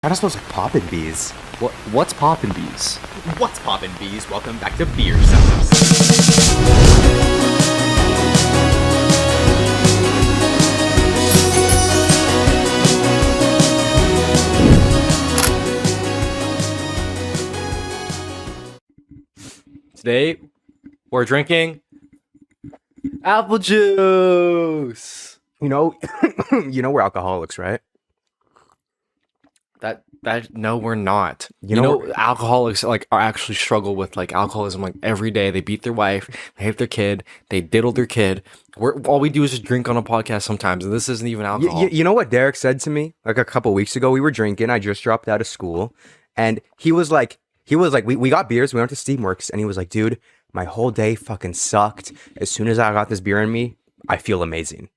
That smells like poppin' bees. What's poppin' bees? What's poppin' bees? Welcome back to BeerSos. Today, we're drinking apple juice. You know we're alcoholics, right? No, we're not. You know Alcoholics are actually struggle with alcoholism every day. They beat their wife, they hate their kid, they diddle their kid. All we do is just drink on a podcast sometimes, and this isn't even alcohol. You know what Derek said to me a couple weeks ago? We were drinking. I just dropped out of school, and he was like, we got beers. We went to Steamworks, and he was like, dude, my whole day fucking sucked. As soon as I got this beer in me, I feel amazing.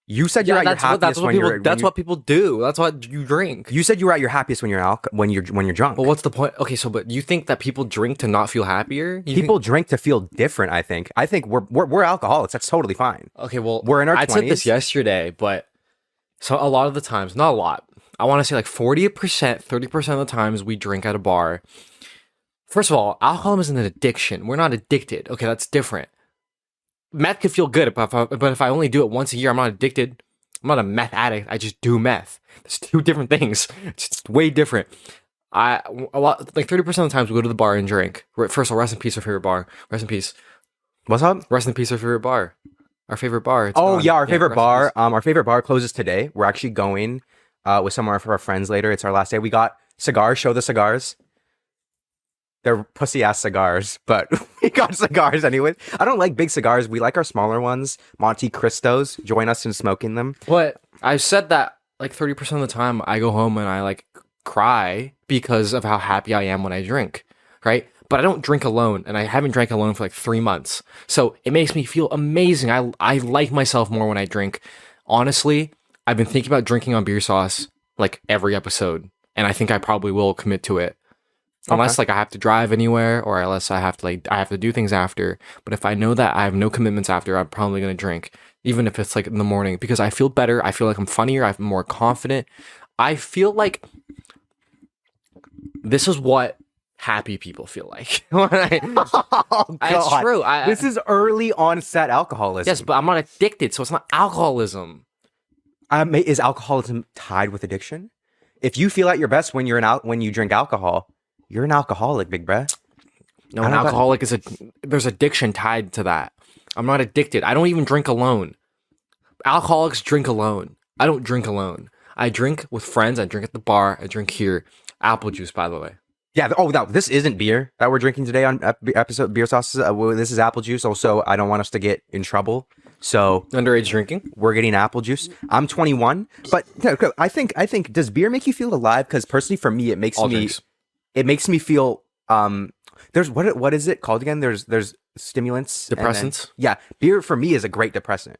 You said you're at your happiest when you're. That's what people do. That's what you drink. You said you were at your happiest when you're drunk. But what's the point? Okay, but you think that people drink to not feel happier? People drink to feel different. I think we're alcoholics. That's totally fine. Okay, well, we're in our 20s. I said this yesterday, but so a lot of the times, not a lot. I want to say 40%, 30% of the times we drink at a bar. First of all, alcohol is an addiction. We're not addicted. Okay, that's different. Meth could feel good, but if I only do it once a year, I'm not addicted. I'm not a meth addict. I just do meth. It's two different things. It's way different. 30% of the times we go to the bar and drink. First of all, rest in peace, our favorite bar. Rest in peace. What's up? Rest in peace, our favorite bar. Our favorite bar. Our favorite bar. Our favorite bar closes today. We're actually going with some of our friends later. It's our last day. We got cigars. Show the cigars. They're pussy ass cigars, but we got cigars anyway. I don't like big cigars. We like our smaller ones. Monte Cristos. Join us in smoking them. What? I've said that 30% of the time I go home and I cry because of how happy I am when I drink, right? But I don't drink alone, and I haven't drank alone for 3 months. So it makes me feel amazing. I like myself more when I drink. Honestly, I've been thinking about drinking on BeerSos every episode, and I think I probably will commit to it. Unless I have to drive anywhere, or unless I have to I have to do things after. But if I know that I have no commitments after, I'm probably gonna drink, even if it's in the morning, because I feel better. I feel like I'm funnier. I'm more confident. I feel like this is what happy people feel like. Oh, God. It's true. This is early onset alcoholism. Yes, but I'm not addicted, so it's not alcoholism. Is alcoholism tied with addiction? If you feel at your best when you drink alcohol, you're an alcoholic, big bruh. No, an alcoholic there's addiction tied to that. I'm not addicted. I don't even drink alone. Alcoholics drink alone. I don't drink alone. I drink with friends. I drink at the bar. I drink here. Apple juice, by the way. Yeah. Oh, no, this isn't beer that we're drinking today on episode BeerSos. This is apple juice. Also, I don't want us to get in trouble. So underage drinking. We're getting apple juice. I'm 21, but I think does beer make you feel alive? Because personally, for me, it makes me feel there's what is it called again? There's stimulants, depressants. Beer for me is a great depressant.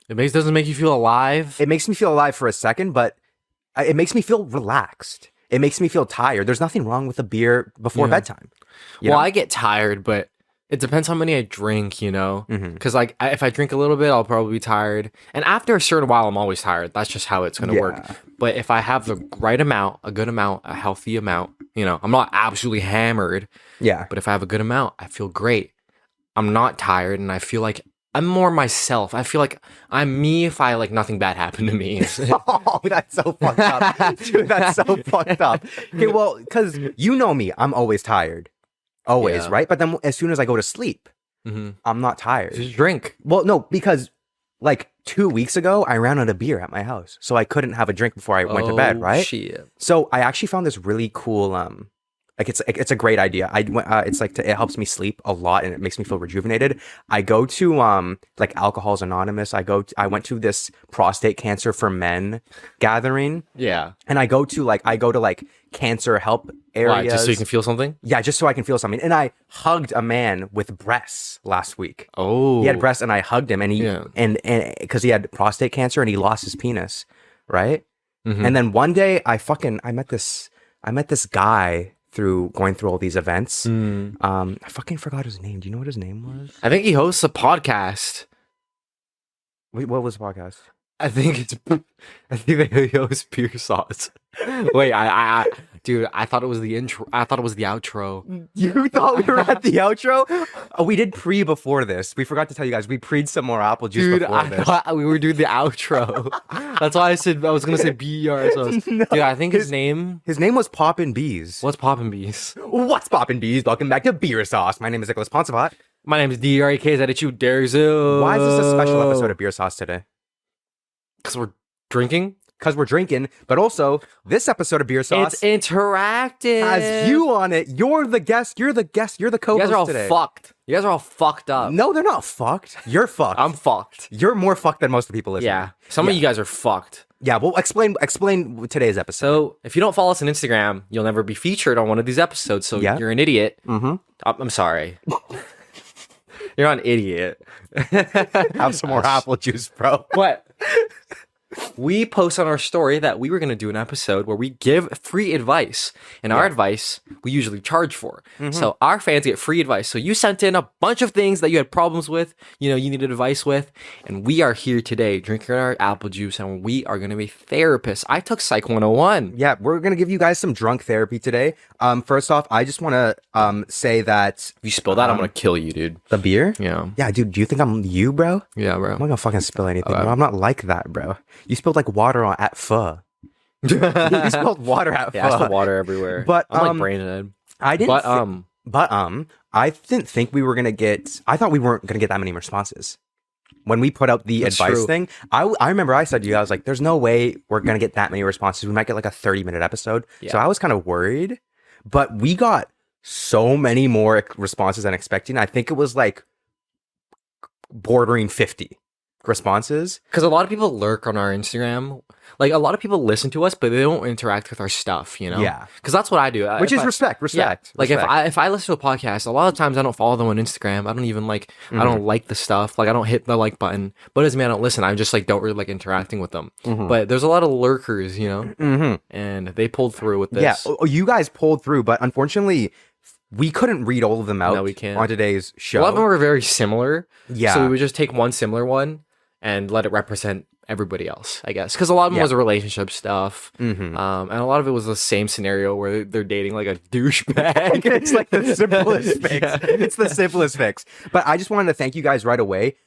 Doesn't make you feel alive. It makes me feel alive for a second, but it makes me feel relaxed. It makes me feel tired. There's nothing wrong with a beer before bedtime. You know? I get tired, but it depends how many I drink, because if I drink a little bit, I'll probably be tired. And after a certain while, I'm always tired. That's just how it's going to work. But if I have the right amount, a good amount, a healthy amount, I'm not absolutely hammered. Yeah. But if I have a good amount, I feel great. I'm not tired, and I feel like I'm more myself. I feel like I'm me if nothing bad happened to me. Oh, that's so fucked up. Dude, that's so fucked up. Okay, well, because you know me, I'm always tired. Always, right? But then as soon as I go to sleep, I'm not tired. Just drink. Well, no, because 2 weeks ago, I ran out of beer at my house. So I couldn't have a drink before I went to bed, right? Shit. So I actually found this really cool, it's a great idea. It helps me sleep a lot and it makes me feel rejuvenated. I go to Alcohol's Anonymous. I went to this prostate cancer for men gathering. Yeah. And I go to cancer help areas. Why? Just so you can feel something? Yeah, just so I can feel something. And I hugged a man with breasts last week. Oh. He had breasts and I hugged him and because he had prostate cancer and he lost his penis, right? Mm-hmm. And then one day I met this guy going through all these events. I fucking forgot his name. Do you know what his name was? I think he hosts a podcast. Wait, what was the podcast? I think the yo is BeerSos. Wait, dude, I thought it was the intro. I thought it was the outro. You thought we were at the outro? Oh, we did pre before this. We forgot to tell you guys. We pre'd some more apple juice Dude, before I this. thought we were doing the outro. That's why I was gonna say BeerSos. No. Dude, I think his name. His name was Poppin' Bees. What's poppin' bees? What's Poppin' Bees? Welcome back to BeerSos. My name is Nicolas Phonsavath. My name is Derek. Is that you, Derek? Why is this a special episode of BeerSos today? Because we're drinking. Because we're drinking, but also this episode of BeerSos It's interactive. has you on it. You're the guest. You're the guest. You're the You co-host guys are all today. fucked. You guys are all fucked up. No, they're not fucked. You're fucked. I'm fucked. You're more fucked than most of the people listening. Yeah. Some of you guys are fucked. Yeah, well, explain today's episode. So if you don't follow us on Instagram, you'll never be featured on one of these episodes. So Yeah. you're an idiot. Mm-hmm. I'm sorry. You're an idiot. Have some more apple juice, bro. What? We post on our story that we were going to do an episode where we give free advice, and our advice we usually charge for. So our fans get free advice. So you sent in a bunch of things that you had problems with, you needed advice with, and we are here today drinking our apple juice, and we are going to be therapists. I took Psych 101. Yeah, we're gonna give you guys some drunk therapy today. First off, I just want to say that If you spill that, I'm going to kill you, dude. the beer. Yeah. Yeah, dude. Do you think I'm you, bro? Yeah, I'm bro. not gonna fucking spill anything, bro. I'm not like that, bro. You spilled like water at pho. You spilled water at Yeah, I pho. spilled water everywhere. But, I'm like um, brain dead. I didn't. But I didn't think we were gonna get. I thought we weren't gonna get that many responses when we put out the That's advice true. thing. I remember I said to you, I was like, "There's no way we're gonna get that many responses. We might get like a 30-minute episode." Yeah. So I was kind of worried, but we got so many more responses than expecting. I think it was like bordering 50 responses. because a lot of people lurk on our Instagram. Like, a lot of people listen to us, but they don't interact with our stuff, Yeah. Because that's what I do. Which If is I- respect. Yeah. Like, respect. if I listen to a podcast, a lot of times I don't follow them on Instagram. I don't even like, I don't like the stuff. Like, I don't hit the like button. But it doesn't mean I don't listen. I just like don't really like interacting with them. But there's a lot of lurkers, and they pulled through with this. Yeah, you guys pulled through, but unfortunately, we couldn't read all of them out No, we can't. on today's show. A lot of them were very similar. Yeah. So we would just take one similar one and let it represent everybody else, I guess. Because a lot of them was relationship stuff. And a lot of it was the same scenario where they're dating like a douchebag. It's like the simplest fix. Yeah. It's the simplest fix. But I just wanted to thank you guys right away.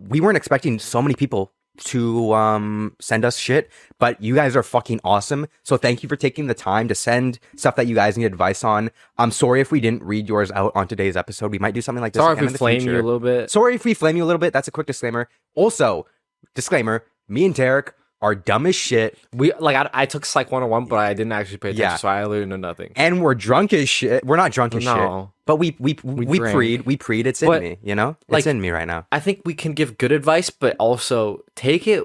We weren't expecting so many people to send us shit, but you guys are fucking awesome. So thank you for taking the time to send stuff that you guys need advice on. I'm sorry if we didn't read yours out on today's episode. We might do something like this Sorry again if in we the flame future. you a little bit. Sorry if we flame you a little bit. That's a quick disclaimer. Also, disclaimer, me and Derek are dumb as shit, I took Psych 101, but I didn't actually pay attention, Yeah. so I literally know nothing. and we're drunk as shit. We're not drunk as shit, No. but we drank. preed. It's in But, me, It's like, in me right now. I think we can give good advice, but also take it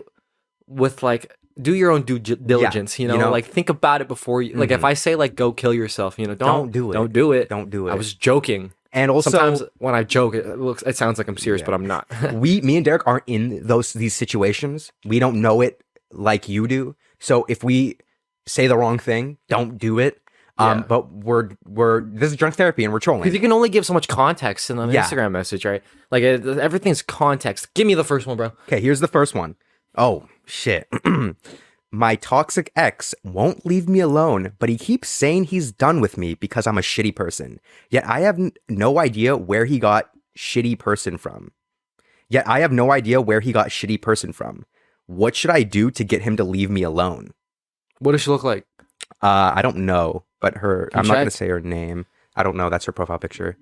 with like, do your own due diligence, like think about it before you, like if I say like go kill yourself, don't do it. Don't do it. Don't do it. I was joking. And also, Sometimes when I joke, it sounds like I'm serious, but I'm not. me and Derek aren't in these situations. We don't know it like you do. So if we say the wrong thing, don't do it. Yeah. But this is drunk therapy and we're trolling. Because you can only give so much context in an Yeah. Instagram message, right? Like everything's context. Give me the first one, bro. Okay, here's the first one. Oh, shit. My toxic ex won't leave me alone, but he keeps saying he's done with me because I'm a shitty person. Yet I have no idea where he got shitty person from. What should I do to get him to leave me alone? What does she look like? I don't know, but I'm not check? going to say her name. I don't know. That's her profile picture.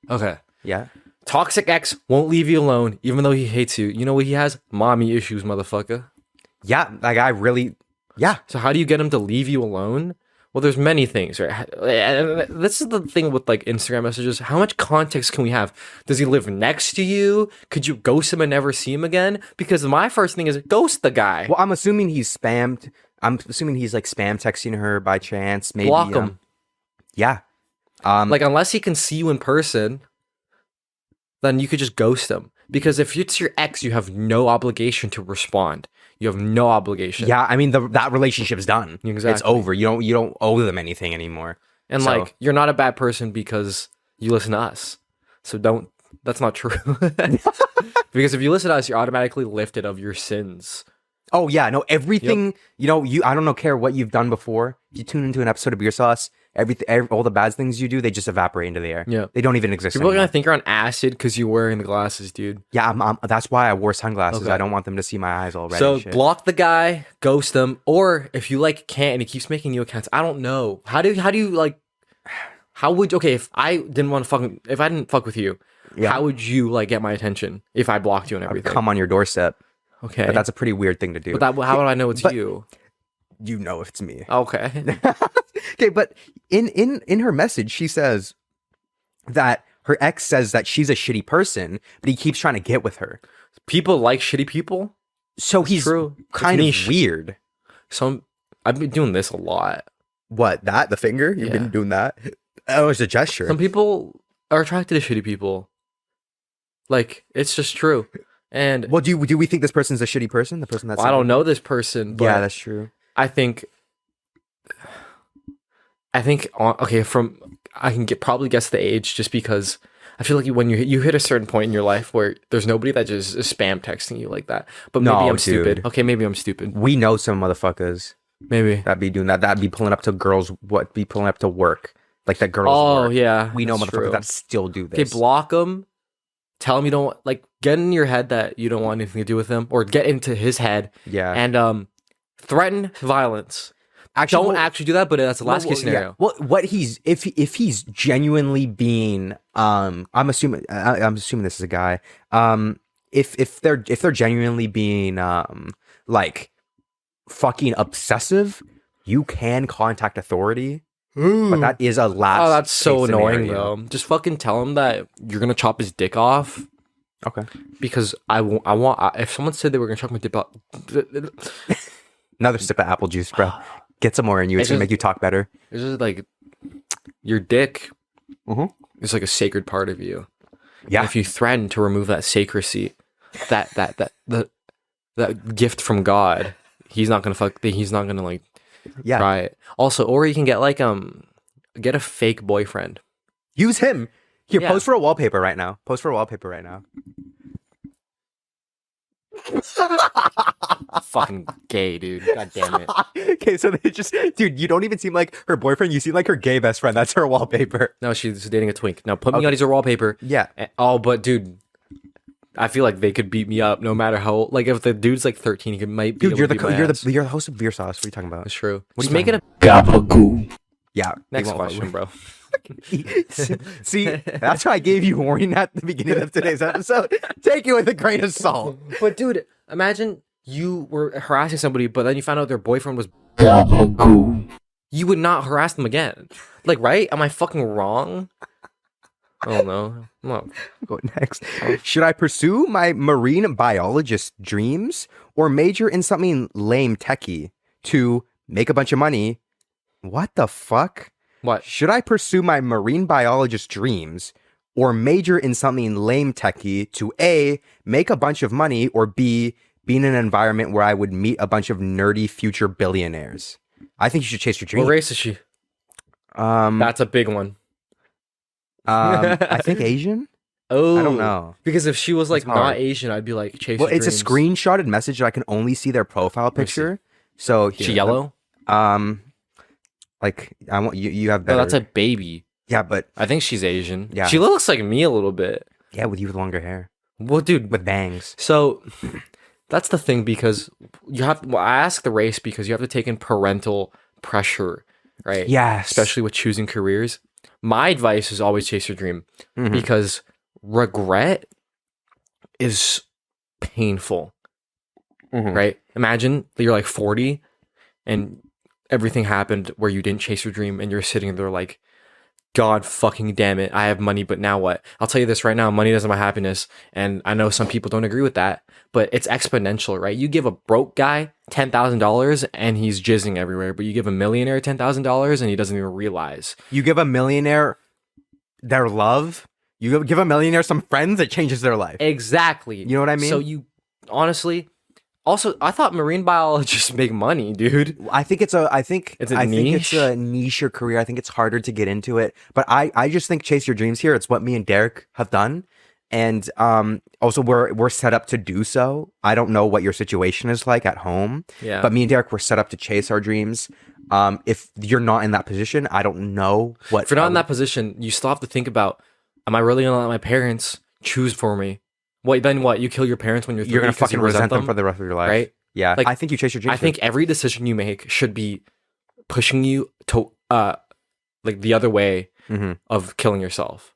Okay. Yeah. Toxic ex won't leave you alone, even though he hates you. You know what he has? Mommy issues, motherfucker. Yeah. Like I really, yeah. So how do you get him to leave you alone? Well, there's many things, right? And this is the thing with like Instagram messages. How much context can we have? Does he live next to you? Could you ghost him and never see him again? Because my first thing is ghost the guy. Well, I'm assuming he's spammed. I'm assuming he's like spam texting her by chance. Maybe Block him. Yeah. Like unless he can see you in person, then you could just ghost him. Because if it's your ex, you have no obligation to respond. You have no obligation. Yeah, I mean that relationship's done. Exactly. It's over. You don't owe them anything anymore. And So- like you're not a bad person because you listen to us. So that's not true. Because if you listen to us, you're automatically lifted of your sins. Oh yeah, no, everything. You know, I don't know care what you've done before. If you tune into an episode of BeerSos, all the bad things you do, they just evaporate into the air. Yeah, they don't even exist. People are anymore. gonna think you're on acid because you're wearing the glasses, dude. Yeah, that's why I wore sunglasses. Okay. I don't want them to see my eyes all red. So and shit. block the guy, ghost him, or if you like can't and he keeps making new accounts, I don't know. How do you like? How would if I didn't want to if I didn't fuck with you, how would you like get my attention if I blocked you and I would everything? come on your doorstep. Okay, But that's a pretty weird thing to do. But how would I know it's you? You know if it's me. Okay. Okay, but in her message, she says that her ex says that she's a shitty person, but he keeps trying to get with her. People like shitty people. So he's True. kind It's of niche. weird. I've been doing this a lot. What, that? The finger? You've been doing that? Oh, it's a gesture. Some people are attracted to shitty people. Like, it's just true. And Well, do we think this person's a shitty person? The person that's I don't know this person, but Yeah, that's true. I think okay, I can probably guess the age just because I feel like when you hit a certain point in your life where there's nobody that just is spam texting you like that. But maybe No, I'm dude. stupid. Okay, maybe I'm stupid. We know some motherfuckers Maybe. that be doing that. That'd be pulling up to girls. Be pulling up to work, like that girls. Oh work. yeah, We know that's motherfuckers true. that still do Okay, this. block them. Tell him you don't like. Get in your head that you don't want anything to do with him, or get into his head Yeah. and threaten violence. Don't actually do that, but that's the last case scenario. Yeah. Well, what if he's genuinely being I'm assuming this is a guy. If they're genuinely being like fucking obsessive, you can contact authority. But that is a last. Oh, that's so case annoying scenario. though. Just fucking tell him that you're gonna chop his dick off. Okay. Because I want if someone said they were gonna chop my dick off, Another sip of apple juice, bro. Get some more in you. It's gonna make you talk better. it's just like your dick Mhm. is like a sacred part of you. Yeah. And if you threaten to remove that sacrecy, that gift from God, he's not gonna like Yeah. try it. Also, or you can get like get a fake boyfriend. Use him. Here, Yeah. post for a wallpaper right now. Fucking gay, dude. God damn it. Okay, so they just, dude, you don't even seem like her boyfriend. You seem like her gay best friend. That's her wallpaper. No, she's dating a twink. Now put me on as her wallpaper. Yeah. Oh, but dude, I feel like they could beat me up no matter how old. Like if the dude's like 13, he might be. Dude, you're the host of BeerSos. What are you talking about? That's true. What are Just you make it a Gabagool. Yeah. next they won't- question, bro. See, that's why I gave you warning at the beginning of today's episode. Take it with a grain of salt. But dude, imagine you were harassing somebody, but then you found out their boyfriend was. Gabagool. You would not harass them again. Like, right? Am I fucking wrong? Oh no. No. Go next. Should I pursue my marine biologist dreams or major in something lame techie to make a bunch of money? What the fuck? What? Should I pursue my marine biologist dreams or major in something lame techie to A, make a bunch of money, or B, be in an environment where I would meet a bunch of nerdy future billionaires? I think you should chase your What dreams. race is she? That's a big one. I think Asian. Oh, I don't know. Because if she was like It's hard. not Asian, I'd be like chase. Well, your it's a dreams. screenshotted message that I can only see their profile me see. picture. So She here, yellow? like I want you have No, better. that's a baby. Yeah, but I think she's Asian. Yeah. She looks like me a little bit. yeah, with you with longer hair, Well, dude. with bangs. So that's the thing because you have. Well, I ask the race because you have to take in parental pressure, right? Yes, Especially with choosing careers. My advice is always chase your dream Mhm. because regret is painful, Mhm. right? Imagine that you're like 40 and everything happened where you didn't chase your dream and you're sitting there like, God fucking damn it, I have money, but now what? I'll tell you this right now, money doesn't buy happiness. And I know some people don't agree with that, but it's exponential, right? You give a broke guy $10,000 and he's jizzing everywhere, but you give a millionaire $10,000 and he doesn't even realize. You give a millionaire their love. You give a millionaire some friends. It changes their life. Exactly. You know what I mean? So you honestly, also, I thought marine biologists make money, dude. I think it's a think It's a think it's niche? a niche career. I think it's harder to get into it. But I just think chase your dreams here. It's what me and Derek have done. And also we're set up to do so. I don't know what your situation is like at home, Yeah. but me and Derek were set up to chase our dreams. If you're not in that position, I don't know what. If you're not in that position, you still have to think about, am I really gonna let my parents choose for me? What then? What, you kill your parents when you're 30 you're gonna 'cause fucking you resent them for the rest of your life, right? Yeah, Like, I think you chase your dreams. I think every decision you make should be pushing you to like the other way Mhm. of killing yourself.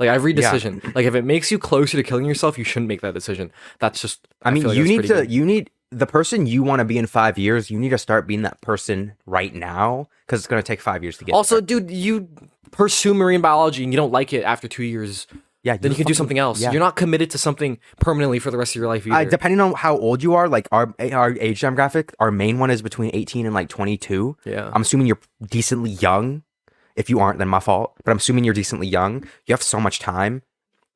Like every Yeah. decision, like if it makes you closer to killing yourself, you shouldn't make that decision. That's just. I mean, feel like you that's need pretty to. good. You need the person you want to be in 5 years. You need to start being that person right now because it's gonna take 5 years to get. Also, there. dude, you pursue marine biology and you don't like it after 2 years. Yeah, Then you can do something else. yeah. You're not committed to something permanently for the rest of your life either. Depending on how old you are, like our age demographic, our main one is between 18 and like 22. Yeah. I'm assuming you're decently young. If you aren't, then my fault. But I'm assuming you're decently young. You have so much time.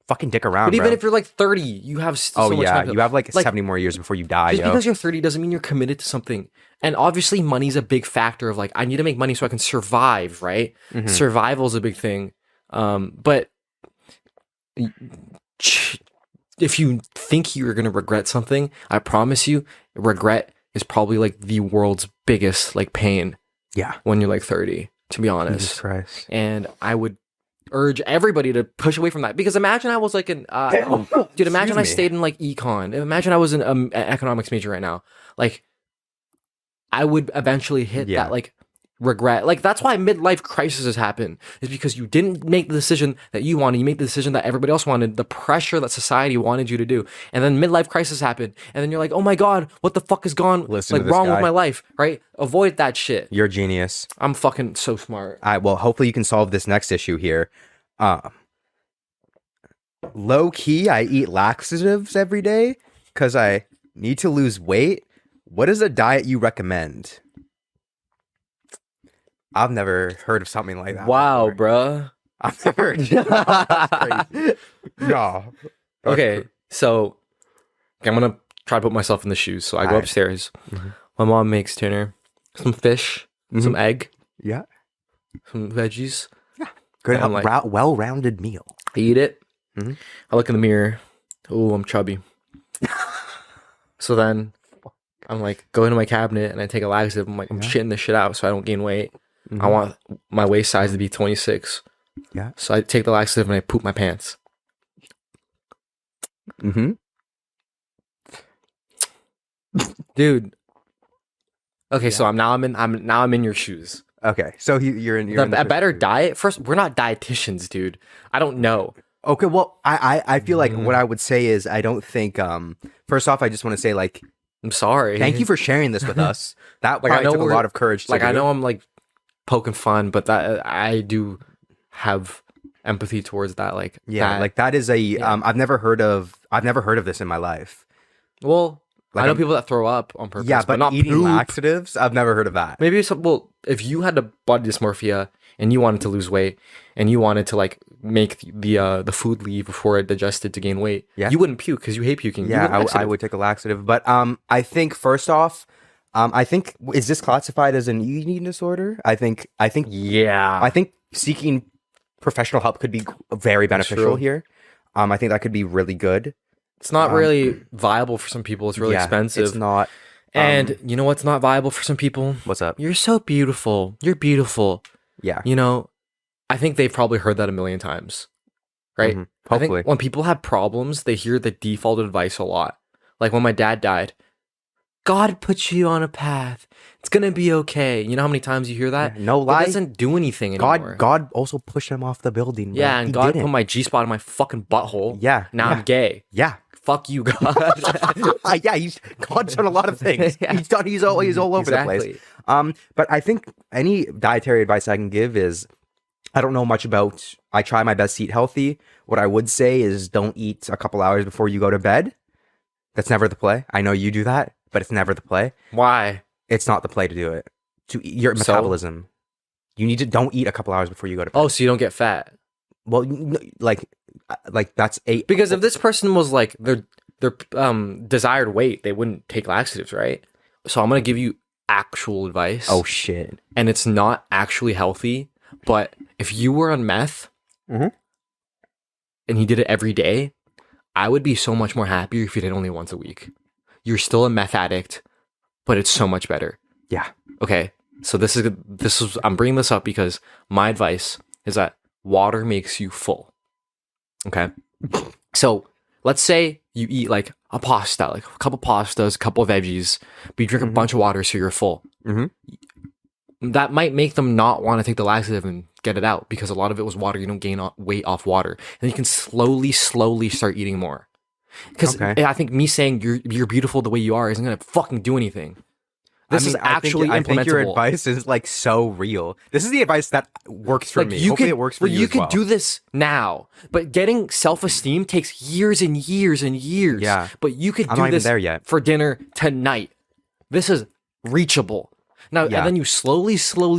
Fucking dick around, But even bro. if you're like 30, you have so Oh much yeah, time. to- you have like Like, 70 more years before you die, just yo. because you're 30 doesn't mean you're committed to something. And obviously, money's a big factor of like, I need to make money so I can survive, right? Mhm. Survival's a big thing. But if you think you're going to regret something, I promise you, regret is probably like the world's biggest like pain Yeah. when you're like 30, to be Jesus honest. Christ. And I would urge everybody to push away from that, because imagine I was like dude, imagine I me. stayed in like econ. Imagine I was an economics major right now. Like, I would eventually hit Yeah. that like regret. Like, that's why midlife crises happen, is because you didn't make the decision that you wanted. You made the decision that everybody else wanted, the pressure that society wanted you to do. And then midlife crisis happened. And then you're like, oh my God, what the fuck is gone Listen like to this wrong guy. with my life, right? Avoid that shit. You're a genius. I'm fucking so smart. All right, well, hopefully you can solve this next issue here. Low key, I eat laxatives every day because I need to lose weight. What is a diet you recommend? I've never heard of something like that. Wow, before. bruh. I've never. That's crazy. No. Okay, so I'm gonna try to put myself in the shoes. So I go Alright. upstairs. Mhm. My mom makes dinner, some fish, some egg, Yeah. some veggies. Good, And I'm like- well-rounded meal. I eat it. Mhm. I look in the mirror. Oh, I'm chubby. So then I'm like, go into my cabinet and I take a laxative. I'm like, I'm Yeah. shitting this shit out so I don't gain weight. I Mhm. want my waist size to be 26. Yeah. So I take the laxative and I poop my pants. Mm-hmm. Dude. Okay, so I'm in your shoes. Okay, so you're in. You're in A the better position. diet. First, we're not dietitians, dude. I don't know. Okay, well, I feel like what I would say is I don't think. First off, I just want to say like I'm sorry. thank you for sharing this with us. That Like, I probably know took a we're- lot of courage. To Like, I do. know I'm like poking fun, but that I do have empathy towards that. Like, Yeah, that- like that is a. Yeah. I've never heard of this in my life. well, Like, I know I'm- people that throw up on purpose. Yeah, but not eating poop. laxatives, I've never heard of that. Maybe some. Well, if you had a body dysmorphia and you wanted to lose weight and you wanted to like make the food leave before it digested to gain weight, Yeah. you wouldn't puke because you hate puking. You Yeah, would I laxative. would take a laxative, but I think first off, I think is this classified as an eating disorder? I think Yeah. I think seeking professional help could be very beneficial true. here. I think that could be really good. It's not really viable for some people. It's really Yeah, expensive. It's not. And you know what's not viable for some people? What's up? You're so beautiful. You're beautiful. Yeah. You know, I think they've probably heard that a million times, right? Mhm. I Hopefully. think when people have problems, they hear the default advice a lot. Like when my dad died, God put you on a path. It's gonna be okay. You know how many times you hear that? Yeah, no It lie. doesn't do anything anymore. God also pushed him off the building. Bro. Yeah, and He God didn't. put my G spot in my fucking butthole. Yeah. Now yeah. I'm gay. Yeah. Fuck you, God. Yeah, God's done a lot of things. Yeah. He's all over the place. Exactly. But I think any dietary advice I can give is I don't know much about. I try my best to eat healthy. What I would say is don't eat a couple hours before you go to bed. That's never the play. I know you do that, but it's never the play. Why? It's not the play to do it. To your So? metabolism. You need to don't eat a couple hours before you go to bed. Oh, so you don't get fat? Well, like that's a Because if this person was like their desired weight, they wouldn't take laxatives, right? So I'm gonna give you actual advice. Oh shit. And it's not actually healthy. But if you were on meth Mhm. and he did it every day, I would be so much more happier if you did only once a week. You're still a meth addict, but it's so much better. Yeah. Okay. So this is I'm bringing this up because my advice is that water makes you full. Okay. So let's say you eat like a pasta, like a couple pastas, a couple of veggies, but you drink a bunch of water so you're full. That might make them not want to take the laxative and get it out because a lot of it was water. You don't gain weight off water. And you can slowly start eating more. Because I think me saying you're beautiful the way you are isn't going to fucking do anything. This is actually implementable. I think your advice is like so real. This is the advice that works for me. Hopefully it works for you as well. You can do this now, but getting self-esteem takes years and years and years. Yeah. But you could I'm do not this even there yet. for dinner tonight. This is reachable. Now, and then you slowly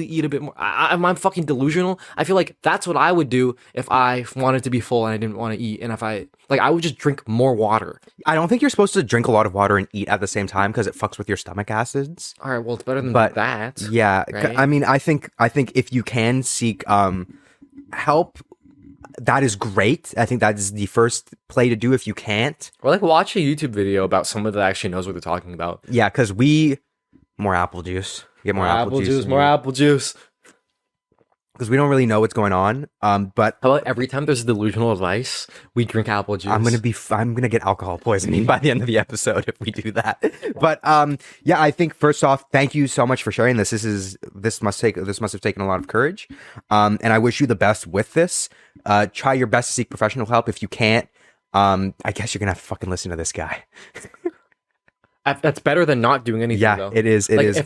eat a bit more. I'm fucking delusional. I feel like that's what I would do if I wanted to be full and I didn't want to eat. And if I would just drink more water. I don't think you're supposed to drink a lot of water and eat at the same time because it fucks with your stomach acids. All right, well, it's better than that. Yeah, right? I mean, I think if you can seek help, that is great. I think that is the first play to do if you can't. Or like watch a YouTube video about someone that actually knows what they're talking about. Yeah, because more apple juice. Get more apple juice. More apple juice. Because we don't really know what's going on. But how about every time there's delusional advice, we drink apple juice? I'm gonna get alcohol poisoning by the end of the episode if we do that. But yeah, I think first off, thank you so much for sharing this. This must have taken a lot of courage. And I wish you the best with this. Try your best to seek professional help. If you can't, I guess you're gonna have to fucking listen to this guy. That's better than not doing anything. Yeah, though. it is. It is.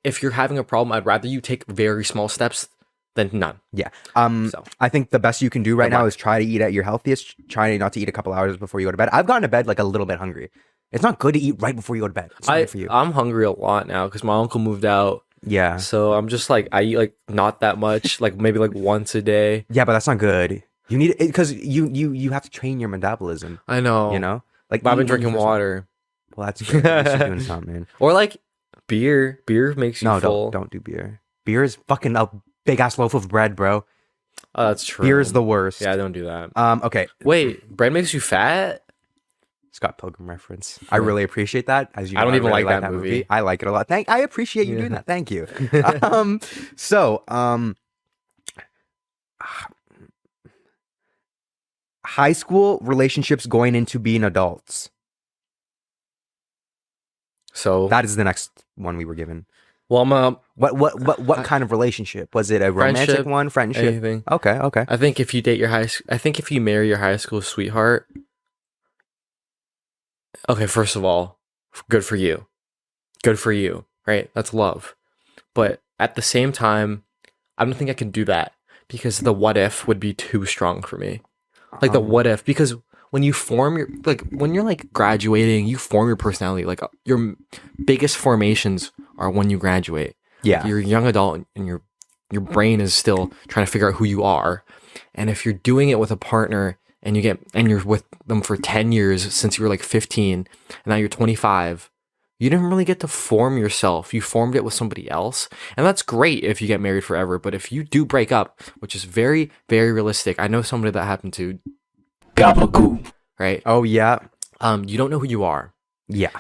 If you're having a problem, I'd rather you take very small steps than none. Yeah. I think the best you can do right now is try to eat at your healthiest. Try not to eat a couple hours before you go to bed. I've gone to bed like a little bit hungry. It's not good to eat right before you go to bed. It's not good for you. I'm hungry a lot now because my uncle moved out. Yeah. So I'm just like, I eat like not that much, like maybe like once a day. Yeah, but that's not good. You need it because you have to train your metabolism. I know. You know, like I've been drinking water. Well, that's good. At least you're doing something, man. Or like beer. Beer makes you full. Don't do beer. Beer is fucking a big ass loaf of bread, bro. Oh, that's true. Beer is the worst. Yeah, don't do that. Okay. Wait, bread makes you fat? Scott Pilgrim reference. I really appreciate that. As you know, I don't even really like that movie. I like it a lot. I appreciate you doing that. Thank you. High school relationships going into being adults. So that is the next one we were given. Well, I'm what kind of relationship was it? A romantic one? Friendship? Anything? Okay. I think if you marry your high school sweetheart. Okay, first of all, good for you. Good for you, right? That's love. But at the same time, I don't think I can do that because the what if would be too strong for me. Like the what if, because when you form when you're like graduating, you form your personality. Like your biggest formations are when you graduate. Yeah. Like you're a young adult and your brain is still trying to figure out who you are. And if you're doing it with a partner and you're with them for 10 years since you were like 15 and now you're 25, you didn't really get to form yourself. You formed it with somebody else. And that's great if you get married forever. But if you do break up, which is very, very realistic. I know somebody that happened to. Gabagool. Right? Oh, yeah. You don't know who you are. Yeah.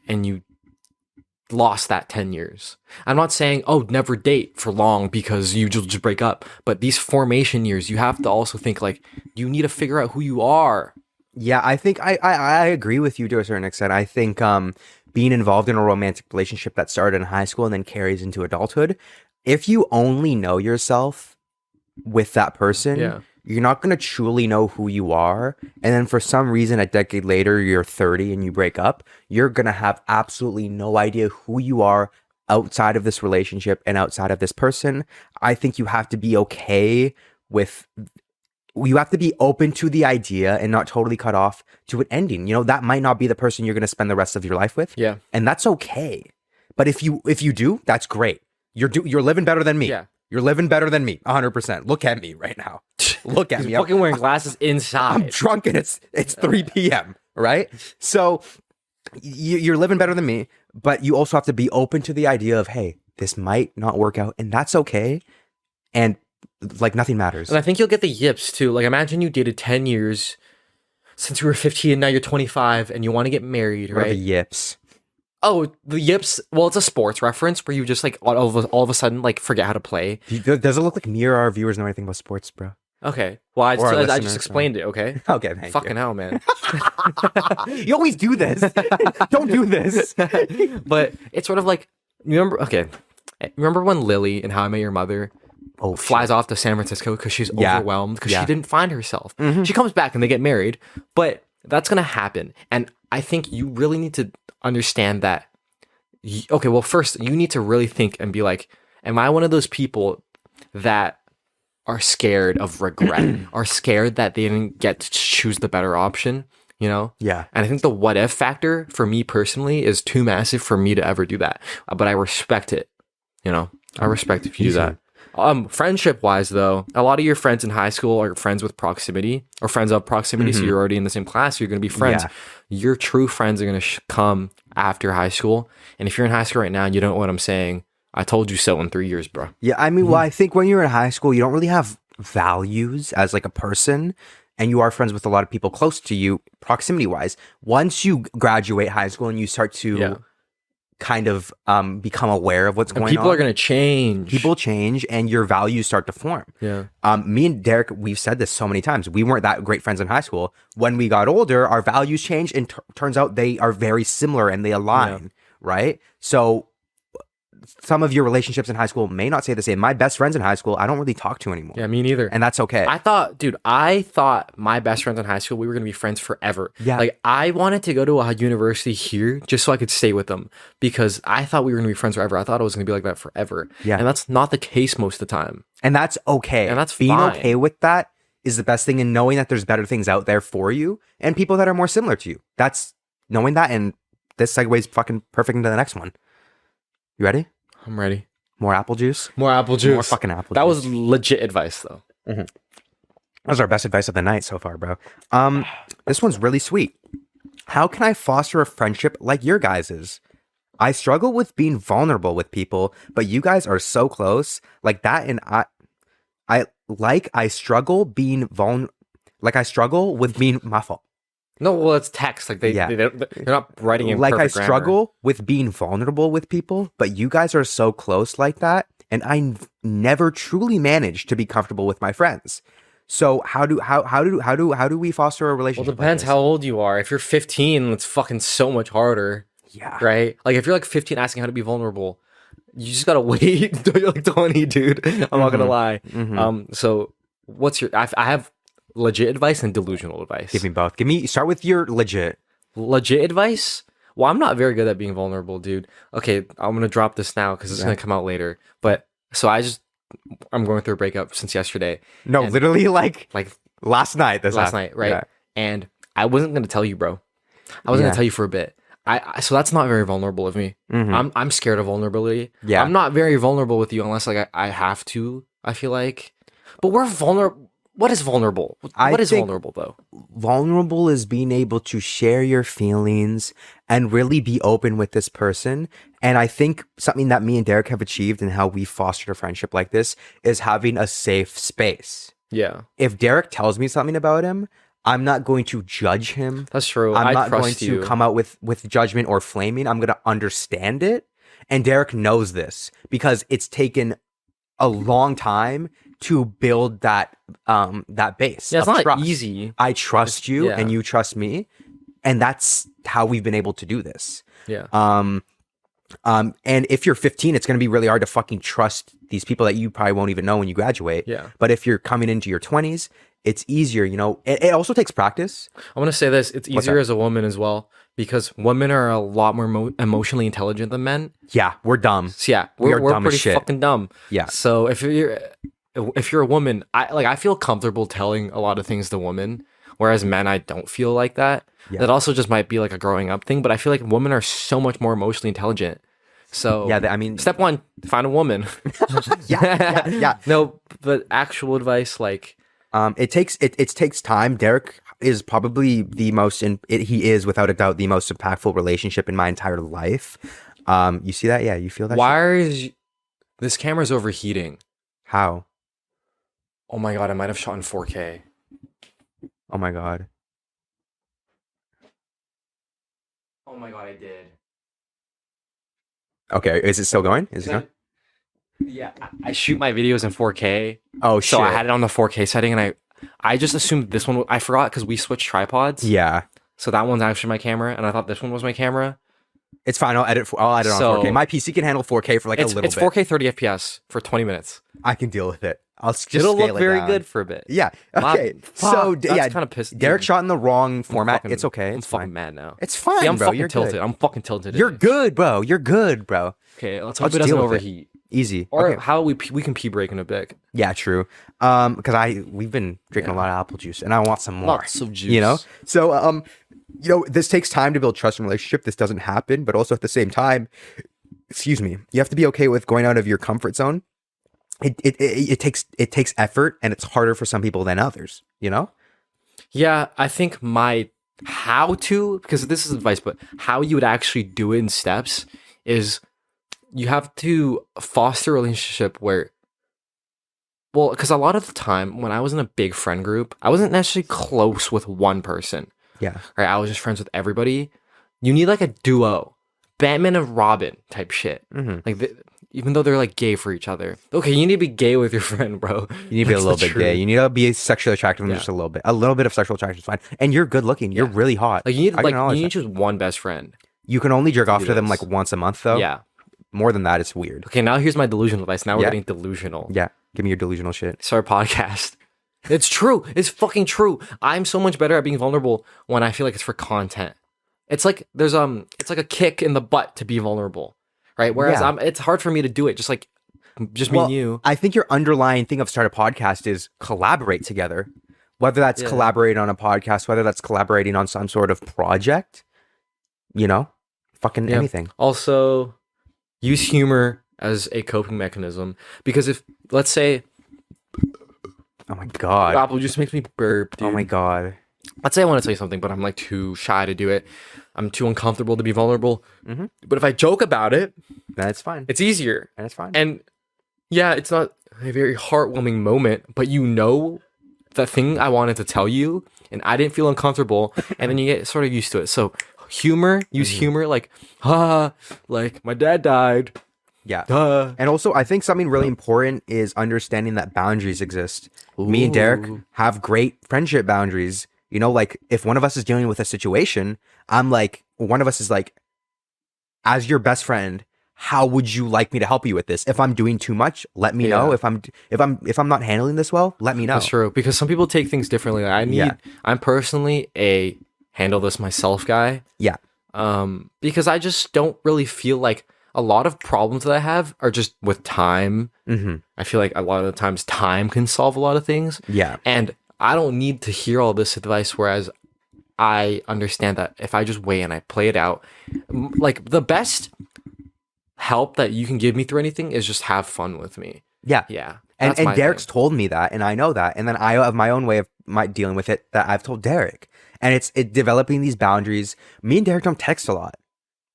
And you lost that 10 years. I'm not saying, never date for long because you just break up. But these formation years, you have to also think like, you need to figure out who you are. Yeah, I think I agree with you to a certain extent. I think being involved in a romantic relationship that started in high school and then carries into adulthood, if you only know yourself with that person, you're not going to truly know who you are. And then for some reason, a decade later, you're 30 and you break up, you're going to have absolutely no idea who you are outside of this relationship and outside of this person. I think you have to be okay with... You have to be open to the idea and not totally cut off to an ending. You know, that might not be the person you're going to spend the rest of your life with. Yeah. And that's okay. But if you do, that's great. You're living better than me. Yeah. You're living better than me. 100%. Look at me right now. Look at me. I'm fucking wearing glasses inside. I'm drunk and it's 3 p.m. Right? So you're living better than me, but you also have to be open to the idea of, hey, this might not work out and that's okay. And like nothing matters. And I think you'll get the yips too. Like imagine you dated 10 years. since you were 15 and now you're 25 and you want to get married, What are right? the yips? Oh, the yips. Well, it's a sports reference where you just like all of a sudden like forget how to play. Does it look like me or our viewers know anything about sports, bro? Okay. Well, I Or our just listeners, explained it. Okay. Okay, thank Fucking hell, man. you. You always do this. Don't do this. But it's sort of like remember. Okay. Remember when Lily in How I Met Your Mother flies off to San Francisco because she's overwhelmed because she didn't find herself. She comes back and they get married, but that's gonna happen. And I think you really need to understand that. Okay, well, first you need to really think and be like, am I one of those people that are scared of regret, are scared that they didn't get to choose the better option? You know? Yeah. And I think the what if factor for me personally is too massive for me to ever do that. But I respect it. You know, I respect if you do that. Friendship wise though, a lot of your friends in high school are friends with proximity or friends of proximity. So you're already in the same class. So you're going to be friends. Yeah. Your true friends are going to come after high school. And if you're in high school right now and you don't know what I'm saying, I told you so in 3 years, bro. Yeah, I mean, well, I think when you're in high school, you don't really have values as like a person, and you are friends with a lot of people close to you, proximity wise. Once you graduate high school and you start to kind of become aware of what's going on, People are going to change. People change, and your values start to form. Yeah. Me and Derek, we've said this so many times. We weren't that great friends in high school. When we got older, our values changed, and turns out they are very similar and they align. Right? So some of your relationships in high school may not say the same. My best friends in high school, I don't really talk to anymore. Yeah, me neither. And that's okay. I thought my best friends in high school, we were going to be friends forever. Yeah. Like, I wanted to go to a university here just so I could stay with them because I thought we were going to be friends forever. I thought it was going to be like that forever. Yeah. And that's not the case most of the time. And that's okay. And that's being fine. okay with that is the best thing, and knowing that there's better things out there for you and people that are more similar to you. That's knowing that, and this segues fucking perfect into the next one. You ready? I'm ready. More apple juice? More apple juice. More fucking apple That juice. was legit advice, though. That was our best advice of the night so far, bro. This one's really sweet. How can I foster a friendship like your guys's? I struggle with being vulnerable with people, but you guys are so close. Like that, and I struggle with being my fault. No, well, it's text. Like they're not writing in like I perfect grammar. struggle with being vulnerable with people, but you guys are so close like that, and I never truly managed to be comfortable with my friends. So how do we foster a relationship? Well, it depends how old you are. If you're 15, it's fucking so much harder. Yeah. Right? Like if you're like 15 asking how to be vulnerable, you just gotta wait until you're like 20, dude. I'm not gonna lie. So what's your I have legit advice and delusional advice. Give me both. Start with your legit advice. Well, I'm not very good at being vulnerable, dude. Okay, I'm gonna drop this now because it's gonna come out later. But so I'm going through a breakup since yesterday. No, and literally like last night. Last night, right? Yeah. And I wasn't gonna tell you, bro. I wasn't gonna tell you for a bit. So that's not very vulnerable of me. I'm scared of vulnerability. Yeah. I'm not very vulnerable with you unless like I have to, I feel like. But we're vulnerable. What is vulnerable? What is vulnerable though? Vulnerable is being able to share your feelings and really be open with this person. And I think something that me and Derek have achieved and how we fostered a friendship like this is having a safe space. Yeah. If Derek tells me something about him, I'm not going to judge him. That's true. I'm not going to come out with judgment or flaming. I'm going to understand it. And Derek knows this because it's taken a long time to build that base. Yeah, it's not trust. easy. I trust you and you trust me. And that's how we've been able to do this. Yeah. And if you're 15, it's going to be really hard to fucking trust these people that you probably won't even know when you graduate. Yeah. But if you're coming into your 20s, it's easier, you know. It also takes practice. I want to say this. It's easier as a woman as well because women are a lot more emotionally intelligent than men. Yeah, we're dumb. So yeah, we're dumb as pretty shit. fucking dumb. Yeah. So if you're a woman, I feel comfortable telling a lot of things to women, whereas men, I don't feel like that. Yeah. That also just might be like a growing up thing, but I feel like women are so much more emotionally intelligent. So yeah, I mean, step one, find a woman. yeah. No, but actual advice, like, it takes time. Derek is probably he is without a doubt the most impactful relationship in my entire life. You see that? Yeah, you feel that? Why is this camera's overheating? How? Oh my god, I might have shot in 4K. Oh my god. Oh my god, I did. Okay, is it still going? Is it going? Yeah, I shoot my videos in 4K. Oh shit! So I had it on the 4K setting, and I just assumed this one. I forgot because we switched tripods. Yeah, So that one's actually my camera, and I thought this one was my camera. it's fine. I'll edit on So- 4K. My PC can handle 4K for like a little It's bit. 4K 30 FPS for 20 minutes. I can deal with it. I'll just It'll scale look it very down. good for a bit. Yeah. Wow, Okay. So fuck, that's yeah, kind of pissed. Derek dude. shot in the wrong format. fucking- It's okay. I'm It's fucking fine. mad now. It's fine, See, I'm bro. fucking You're tilted. good. I'm fucking tilted. You're today. good, bro. You're good, bro. Okay, let's I'll hope it just doesn't deal with it. overheat. Easy. Or Okay. how we can pee break in a bit. Yeah, true. Because we've been drinking a lot of apple juice, and I want some more. Lots of juice. You know. So this takes time to build trust in a relationship. This doesn't happen, but also at the same time, excuse me, you have to be okay with going out of your comfort zone. It takes effort, and it's harder for some people than others. You know. Yeah, I think because this is advice, but how you would actually do it in steps is you have to foster a relationship where, well, because a lot of the time when I was in a big friend group, I wasn't necessarily close with one person. Yeah. Right? I was just friends with everybody. You need like a duo, Batman and Robin type shit. Mm-hmm. Like, even though they're like gay for each other. Okay, you need to be gay with your friend, bro. You need to be a That's little the bit gay. truth. You need to be sexually attractive to them Yeah. just a little bit. A little bit of sexual attraction is fine. And you're good looking. You're really hot. Like you I need acknowledge to that. choose one best friend. You can only jerk off do to them this. like once a month, though. Yeah. More than that, it's weird. Okay, now here's my delusional advice. Now we're Yeah. getting delusional. Yeah. Give me your delusional shit. Start a podcast. It's true. It's fucking true. I'm so much better at being vulnerable when I feel like it's for content. It's like it's like a kick in the butt to be vulnerable, right? Whereas Yeah. it's hard for me to do it. Just me and you. I think your underlying thing of start a podcast is collaborate together. Whether that's Yeah. collaborating on a podcast, whether that's collaborating on some sort of project, fucking Yeah. anything. Also, use humor as a coping mechanism because if let's say Oh my God. apple juice makes me burp, dude. Oh my God. Let's say I want to tell you something, but I'm like too shy to do it. I'm too uncomfortable to be vulnerable. Mhm. But if I joke about it, That's fine. it's easier. And it's fine. And yeah, it's not a very heartwarming moment, but you know the thing I wanted to tell you, and I didn't feel uncomfortable, and then you get sort of used to it. So use humor like, like my dad died. Yeah. Duh. And also, I think something really important is understanding that boundaries exist. Me and Derek Ooh. have great friendship boundaries. Like if one of us is dealing with a situation, I'm like, one of us is like, as your best friend, how would you like me to help you with this? If I'm doing too much, let me know. Yeah. If I'm not handling this well, let me know. That's true because some people take things differently. Yeah. I'm personally a handle this myself guy. Yeah. Because I just don't really feel like a lot of problems that I have are just with time. Mm-hmm. I feel like a lot of the times time can solve a lot of things. Yeah. And I don't need to hear all this advice, whereas I understand that if I just wait and I play it out, like the best help that you can give me through anything is just have fun with me. Yeah. Yeah. And that's my Derek's thing. told me that, and I know that. And then I have my own way of dealing with it that I've told Derek. And it's developing these boundaries. Me and Derek don't text a lot.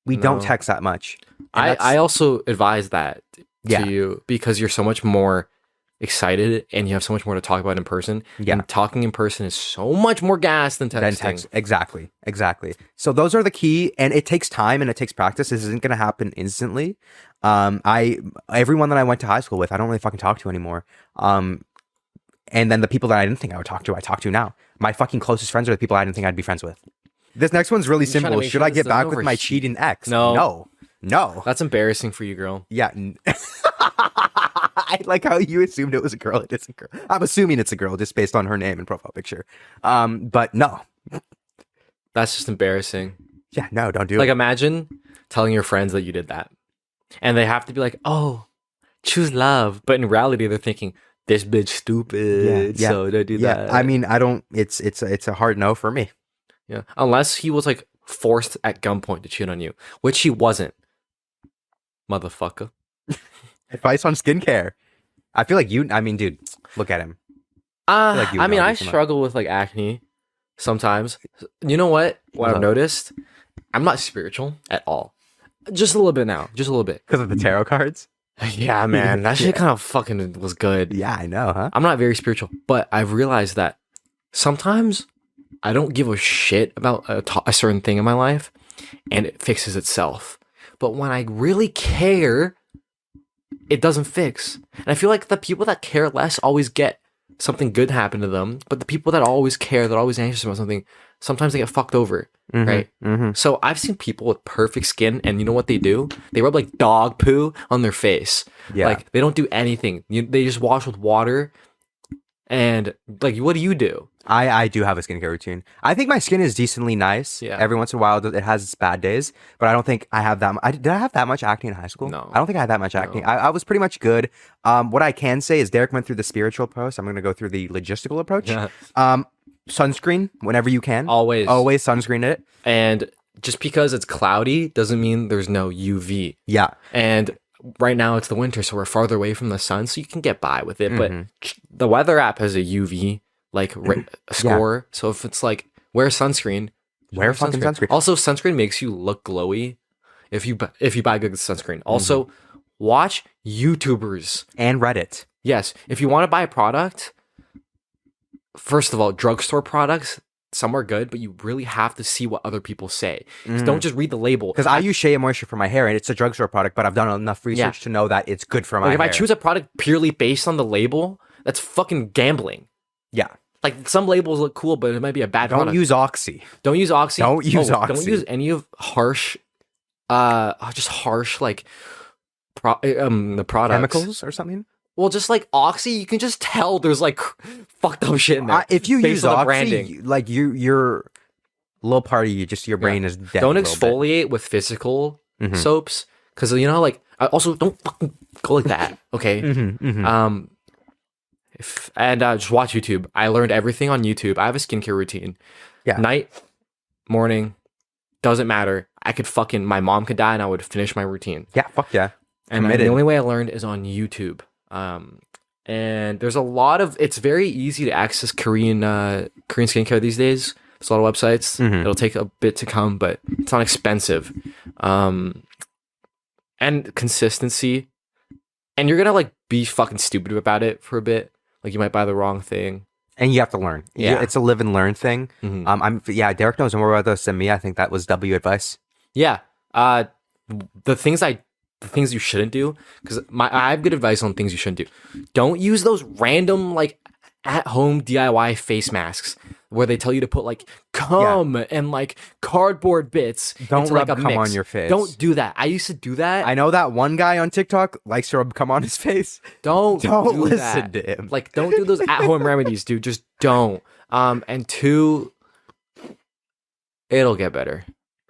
We don't No. text that much. And I that's- also advise that Yeah. to you because you're so much more excited and you have so much more to talk about in person. Yeah. And talking in person is so much more gas than texting. Then text. Exactly. So those are the key, and it takes time and it takes practice. This isn't going to happen instantly. Everyone that I went to high school with, I don't really fucking talk to anymore. And then the people that I didn't think I would talk to, I talk to now. My fucking closest friends are the people I didn't think I'd be friends with. This next one's really I'm trying to simple. make Should sure I this get back doesn't with my overheat. cheating ex? No. No. That's embarrassing for you, girl. Yeah. I like how you assumed it was a girl. It is a girl. I'm assuming it's a girl just based on her name and profile picture. But no. That's just embarrassing. Yeah, no, don't do Like it. imagine telling your friends that you did that. And they have to be like, oh, choose love. But in reality, they're thinking, this bitch stupid. Yeah, So don't do Yeah, that. I mean, I don't. It's a hard no for me. Yeah. Unless he was like forced at gunpoint to cheat on you, which he wasn't. Motherfucker. Advice on skincare. I feel like you. I mean, dude, look at him. like you I would mean, know I these so much. struggle with like acne sometimes. You know what? What I've What? noticed, I'm not spiritual at all. Just a little bit now. Just a little bit. Because of the tarot cards. Yeah, man. That shit Yeah. kind of fucking was good. Yeah, I know, huh? I'm not very spiritual, but I've realized that sometimes I don't give a shit about a certain thing in my life. and it fixes itself. But when I really care, it doesn't fix. And I feel like the people that care less always get something good happen to them, but the people that always care, that are always anxious about something, sometimes they get fucked over, right? So I've seen people with perfect skin, and you know what they do? They rub like dog poo on their face. Yeah. Like they don't do anything. They just wash with water. And like, what do you do? I do have a skincare routine. I think my skin is decently nice. Yeah. Every once in a while, it has its bad days, but I don't think I have that. Did I have that much acne in high school? No. I don't think I had that much acne. I was pretty much good. What I can say is Derek went through the spiritual approach. I'm going to go through the logistical approach. Yeah. Sunscreen whenever you can. Always Sunscreen it. And just because it's cloudy doesn't mean there's no UV. Yeah. And right now it's the winter, so we're farther away from the sun, so you can get by with it. But the weather app has a UV score. So if it's like wear sunscreen, Wear fucking sunscreen. Also, sunscreen makes you look glowy if you buy good sunscreen. Also, watch YouTubers And Reddit. Yes, if you want to buy a product, first of all, drugstore products, some are good, but you really have to see what other people say. So don't just read the label. Because I use Shea Moisture for my hair, and it's a drugstore product, but I've done enough research to know that it's good for my hair. If I choose a product purely based on the label, that's fucking gambling. Yeah. Like some labels look cool, but it might be a bad Don't product. use Oxy. Don't use Oxy. Don't use Oxy. Don't use any of harsh, just harsh like the products. Chemicals or something? Well, just like Oxy, you can just tell there's like fucked up shit in there. If you based use on the Oxy, branding. like your little part of you, just your brain is dead. Don't a little bit. exfoliate with physical soaps, because you know, like I also don't fucking go like that. Okay. Just watch YouTube. I learned everything on YouTube. I have a skincare routine. Yeah. Night, morning, doesn't matter. My mom could die and I would finish my routine. Yeah, fuck yeah. And the only way I learned is on YouTube. And there's a lot of, it's very easy to access Korean skincare these days. There's a lot of websites. It'll take a bit to come, but it's not expensive. And consistency. And you're gonna like be fucking stupid about it for a bit. Like you might buy the wrong thing. And you have to learn. Yeah. It's a live and learn thing. Derek knows more about this than me. I think that was W advice. Yeah. The things you shouldn't do, because I have good advice on things you shouldn't do. Don't use those random like at home DIY face masks where they tell you to put like cum and like cardboard bits. Don't into, rub like, a cum mix. on your face. Don't do that. I used to do that. I know that one guy on TikTok likes to rub cum on his face. Don't listen that. to him. Like, don't do those at home remedies, dude. Just don't. And two, it'll get better.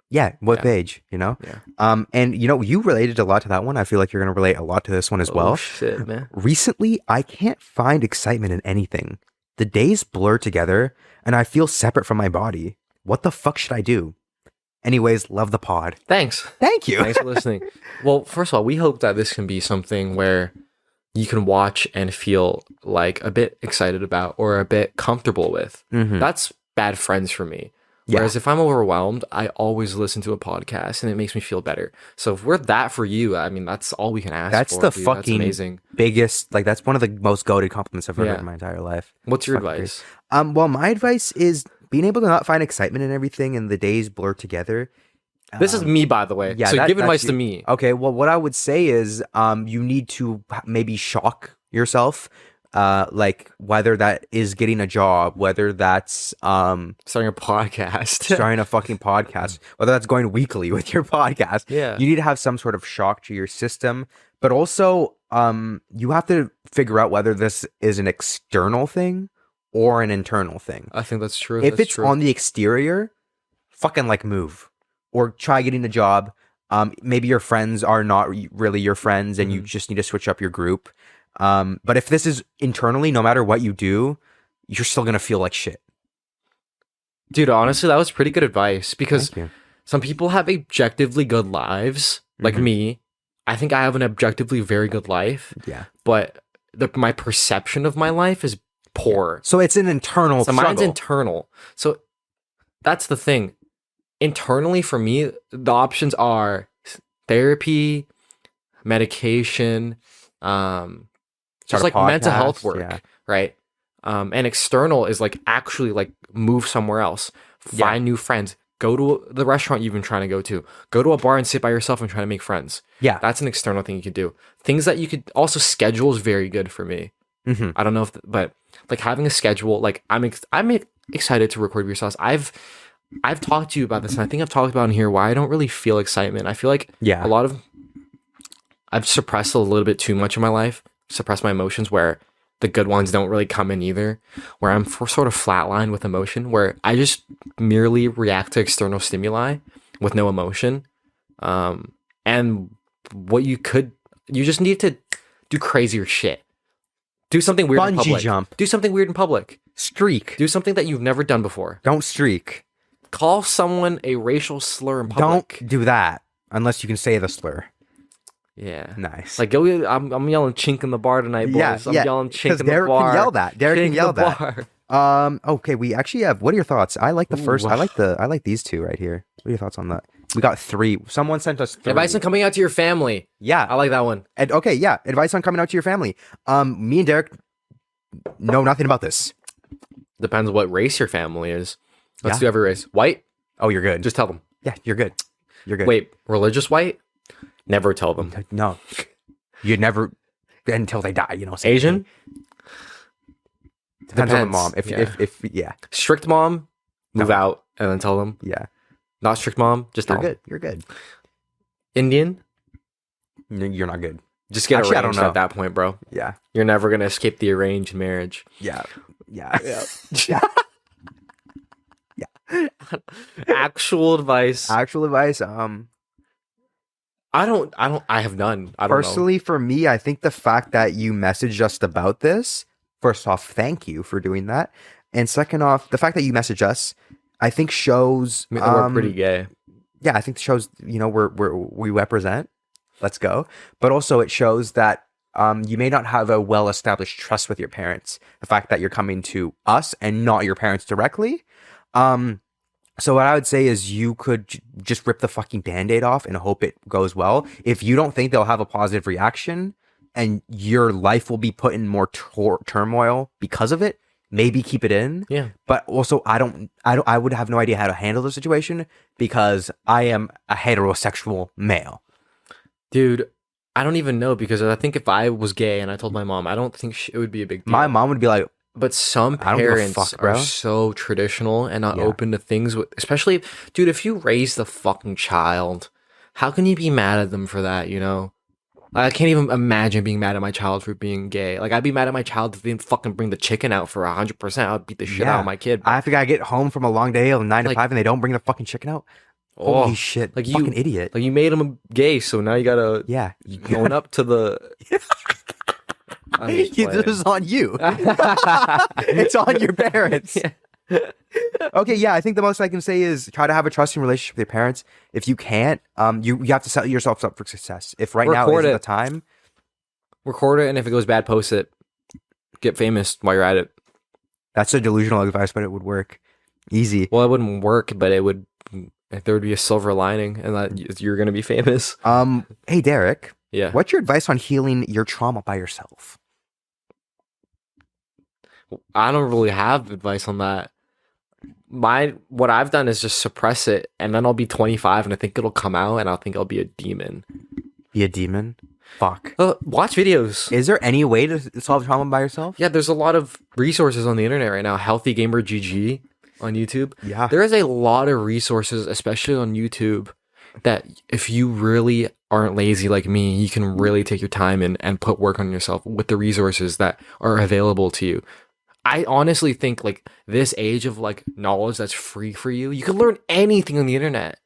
Yeah, with age, you know? Yeah. And you know, you related a lot to that one. I feel like you're going to relate a lot to this one as well. Oh, shit, man. Recently, I can't find excitement in anything. The days blur together, and I feel separate from my body. What the fuck should I do? Anyways, love the pod. Thanks. Thank you. Thanks for listening. Well, first of all, we hope that this can be something where you can watch and feel like a bit excited about or a bit comfortable with. That's bad friends for me. Yeah. Whereas if I'm overwhelmed, I always listen to a podcast and it makes me feel better. So if we're that for you, I mean, that's all we can ask That's for. the dude. fucking That's amazing. biggest, like that's one of the most goated compliments I've ever heard Yeah. in my entire life. What's your Fucking advice? great. Well, my advice is being able to not find excitement in everything and the days blur together. This is me, by the way. yeah, so give advice that's to you. me. Okay, well, what I would say is you need to maybe shock yourself, like whether that is getting a job, whether that's Starting a podcast. starting a fucking podcast, whether that's going weekly with your podcast. Yeah. You need to have some sort of shock to your system, but also you have to figure out whether this is an external thing or an internal thing. I think that's true. If That's it's true. on the exterior, fucking like move or try getting a job. Maybe your friends are not really your friends and you just need to switch up your group. But if this is internally, no matter what you do, you're still going to feel like shit. Dude, honestly, that was pretty good advice because Thank you. some people have objectively good lives, like me. I think I have an objectively very good life, Yeah. but my perception of my life is poor. So it's an internal So struggle. mine's internal. So that's the thing. Internally, for me, the options are therapy, medication, just a like mental health podcast, work, yeah. right? And external is like actually like move somewhere else, find new friends, Go to the restaurant you've been trying to go to. Go to a bar and sit by yourself and try to make friends. Yeah. That's an external thing you could do. Things that you could also schedule is very good for me. Mm-hmm. I don't know but like having a schedule, like I'm excited to record BeerSos. I've talked to you about this, and I think I've talked about in here why I don't really feel excitement. I feel like I've suppressed a little bit too much in my life, suppressed my emotions where the good ones don't really come in either, where I'm sort of flatlined with emotion, where I just merely react to external stimuli with no emotion. And what you just need to do crazier shit. Do something weird in public. Bungee jump. Do something weird in public. Streak. Do something that you've never done before. Don't streak. Call someone a racial slur in public. Don't do that unless you can say the slur. Yeah. Nice. Like, I'm yelling chink in the bar tonight, boys. I'm yelling chink in the Derek bar. can yell that. Derek can yell that. Bar. Okay, we actually have, what are your thoughts? I like the first, I like these two right here. What are your thoughts on that? We got 3. Someone sent us 3. Advice on coming out to your family. Yeah. I like that one. Okay, yeah. Advice on coming out to your family. Me and Derek know nothing about this. Depends what race your family is. Let's Yeah. do every race. White? Oh, you're good. Just tell them. Yeah, you're good. You're good. Wait, religious white? Never tell them. No. You'd never, until they die, you know. Asian? Depends on the Depends. mom. If yeah. Strict mom? Move No. out and then tell them. Yeah. Not strict mom? Just tell You're them. good. You're good. Indian? You're not good. Just get Actually, I don't arranged know. at that point, bro. Yeah. You're never going to escape the arranged marriage. Yeah. Yeah. Yeah. Actual advice. Actual advice. I have none. I don't Personally, for me, I think the fact that you messaged us about this, first off, thank you for doing that. And second off, the fact that you message us, I think shows know. We're pretty gay. yeah, I think it shows, you know, we represent. Let's go. But also it shows that you may not have a well-established trust with your parents. The fact that you're coming to us and not your parents directly. So what I would say is you could just rip the fucking Band-Aid off and hope it goes well. If you don't think they'll have a positive reaction and your life will be put in more turmoil because of it, maybe keep it in. Yeah. But also I would have no idea how to handle the situation because I am a heterosexual male. Dude, I don't even know because I think if I was gay and I told my mom, I don't think it would be a big deal. My mom would be like, But some I don't give a parents fuck, bro. are so traditional and not Yeah. open to things. Especially, dude, if you raise the fucking child, how can you be mad at them for that, you know? I can't even imagine being mad at my child for being gay. Like, I'd be mad at my child if they didn't fucking bring the chicken out for 100%. I'd beat the shit out of my kid. I have to get home from a long day of 9 to Like- 5 and they don't bring the fucking chicken out. Oh, Holy shit. like Fucking you- idiot. Like, you made him gay, so now you gotta Yeah. own up to the... I'm just This playing. is on you. It's on your parents. Yeah. Okay, yeah, I think the most I can say is try to have a trusting relationship with your parents. If you can't, you have to set yourself up for success. If right now Record isn't it. the time, Record it, and if it goes bad, post it. Get famous while you're at it. that's a delusional advice, but it would work. Easy. Well, it wouldn't work, but it would. There would be a silver lining, and that you're gonna be famous. Hey Derek, Yeah. what's your advice on healing your trauma by yourself? I don't really have advice on that. What I've done is just suppress it, and then I'll be 25, and I think it'll come out, and I'll think I'll be a demon. Be a demon? Fuck. Watch videos. Is there any way to solve trauma by yourself? Yeah, there's a lot of resources on the internet right now. Healthy Gamer GG on YouTube. Yeah. There is a lot of resources, especially on YouTube, that if you really aren't lazy like me, you can really take your time and put work on yourself with the resources that are available to you. I honestly think like this age of like knowledge that's free for you, you can learn anything on the internet.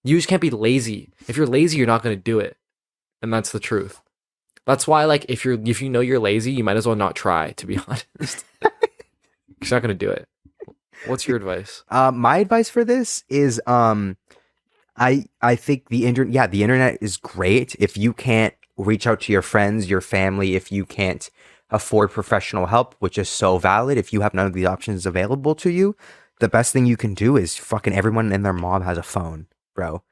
You just can't be lazy. If you're lazy, you're not going to do it. And that's the truth. That's why like if you know you're lazy, you might as well not try, to be honest. You're not going to do it. What's your advice? My advice for this is I think the internet is great. If you can't reach out to your friends, your family, if you can't afford professional help, which is so valid, if you have none of the options available to you, the best thing you can do is fucking everyone and their mom has a phone, bro.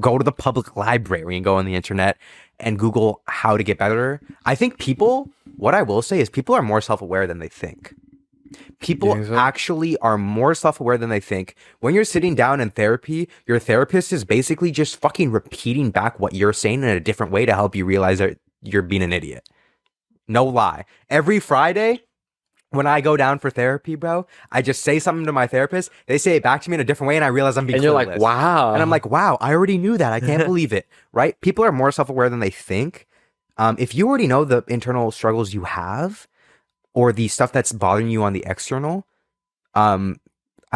Go to the public library and go on the internet and Google how to get better. I think what I will say is people are more self-aware than they think. People You think so? actually are more self-aware than they think. When you're sitting down in therapy, your therapist is basically just fucking repeating back what you're saying in a different way to help you realize that you're being an idiot. No lie. Every Friday, when I go down for therapy, bro, I just say something to my therapist. They say it back to me in a different way, and I realize I'm being And you're clueless. like, wow. And I'm like, wow, I already knew that. I can't believe it. Right? People are more self-aware than they think. If you already know the internal struggles you have, or the stuff that's bothering you on the external, I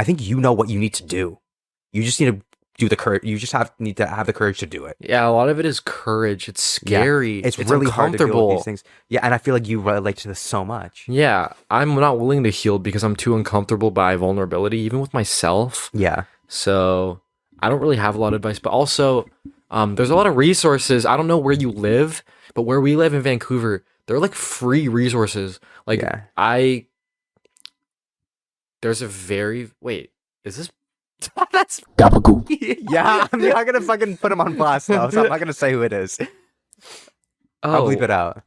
think you know what you need to do. You just need to do the courage. You just need to have the courage to do it. Yeah, a lot of it is courage. It's scary. It's really hard to deal uncomfortable. with these things. Yeah, and I feel like you relate to this so much. Yeah, I'm not willing to heal because I'm too uncomfortable by vulnerability, even with myself. Yeah. So I don't really have a lot of advice, but also there's a lot of resources. I don't know where you live, but where we live in Vancouver, there are like free resources. Like there's a very is this that's Gabagool. Yeah, I'm not gonna fucking put him on blast though, so I'm not gonna say who it is. I'll bleep it out.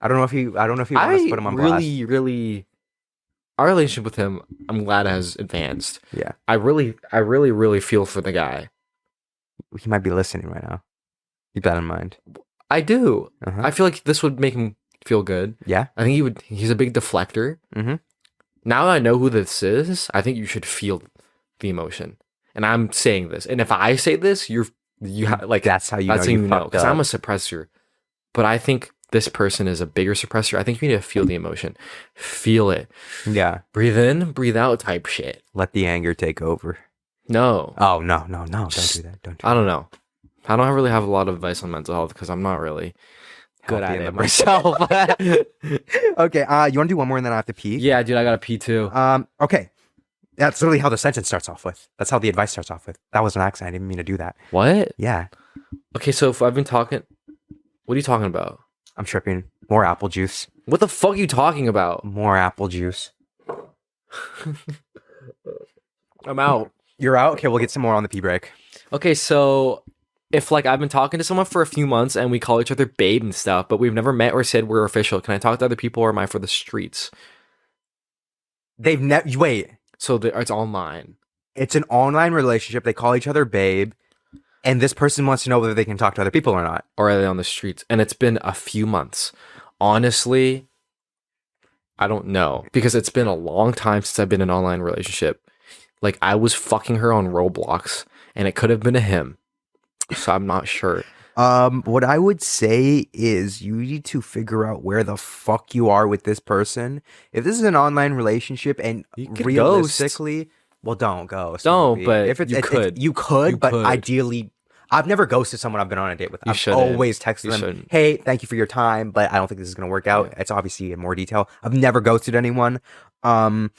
I don't know if he wants to put him on blast. Really our relationship with him, I'm glad has advanced. Yeah. I really feel for the guy. He might be listening right now. Keep that in mind. I do. Uh-huh. I feel like this would make him feel good. Yeah. I think he's a big deflector. Mm-hmm. Now that I know who this is, I think you should feel the emotion. And I'm saying this. And if I say this, That's how you know because I'm a suppressor. But I think this person is a bigger suppressor. I think you need to feel the emotion. Feel it. Yeah. Breathe in, breathe out type shit. Let the anger take over. No. Oh, no. Don't do that. Don't do I don't know. I don't really have a lot of advice on mental health because I'm not really good at Healthy in it the myself. Okay, you want to do one more and then I have to pee? Yeah, dude, I got to pee too. Okay. That's literally how the sentence starts off with. That's how the advice starts off with. That was an accident. I didn't mean to do that. What? Yeah. Okay, so if I've been talking... What are you talking about? I'm tripping. More apple juice. What the fuck are you talking about? More apple juice. I'm out. You're out? Okay, we'll get some more on the pee break. Okay, so if like I've been talking to someone for a few months and we call each other babe and stuff, but we've never met or said we're official, can I talk to other people or am I for the streets? They've never... Wait. So it's online. It's an online relationship. They call each other babe. And this person wants to know whether they can talk to other people or not. Or are they on the streets? And it's been a few months. Honestly, I don't know. Because it's been a long time since I've been in an online relationship. Like, I was fucking her on Roblox. And it could have been a him. So I'm not sure. What I would say is you need to figure out where the fuck you are with this person. If this is an online relationship and You could realistically... Well, don't ghost. Don't, maybe. but if you could. You could, but could. ideally, I've never ghosted someone I've been on a date with. You I've shouldn't. always texted You them, shouldn't. hey, thank you for your time, but I don't think this is going to work out. Yeah. It's obviously in more detail. I've never ghosted anyone. Actually,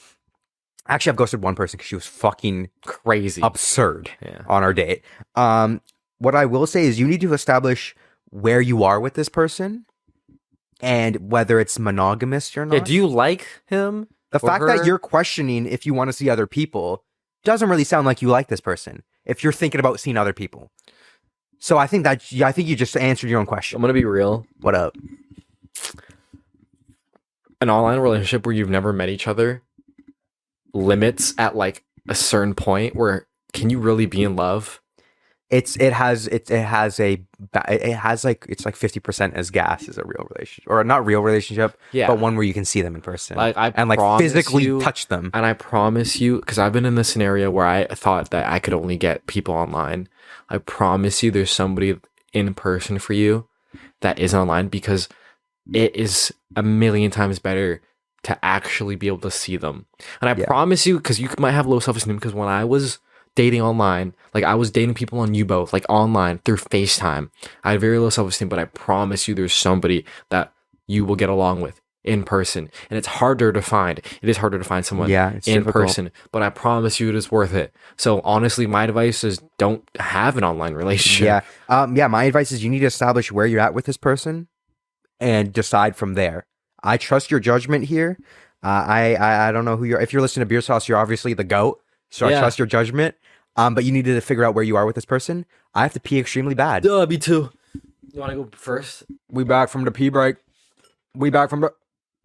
I've ghosted one person because she was fucking Crazy. absurd Yeah. on our date. What I will say is you need to establish where you are with this person and whether it's monogamous or not. Yeah, do you like him? The or fact her? that you're questioning if you want to see other people doesn't really sound like you like this person if you're thinking about seeing other people. So I think you just answered your own question. I'm gonna be real. What up? An online relationship where you've never met each other limits at like a certain point where can you really be in love? It's like 50% as gas as a real relationship, or not real relationship, Yeah. but one where you can see them in person, Like I and like promise physically you- touch them. And I promise you, because I've been in this scenario where I thought that I could only get people online. I promise you there's somebody in person for you that is online because it is a million times better to actually be able to see them. And I promise you, because you might have low self-esteem, because when I was dating online, like I was dating people on you both, like online through FaceTime, I had very low self-esteem, but I promise you there's somebody that you will get along with in person. And it's harder to find. It is harder to find someone It's in difficult. person, but I promise you it is worth it. So honestly, my advice is don't have an online relationship. My advice is you need to establish where you're at with this person and decide from there. I trust your judgment here. I don't know who you're. If you're listening to BeerSos, you're obviously the GOAT. So I Yeah. trust your judgment. But you need to figure out where you are with this person. I have to pee extremely bad. Me too. You want to go first? We back from the pee break. We back from the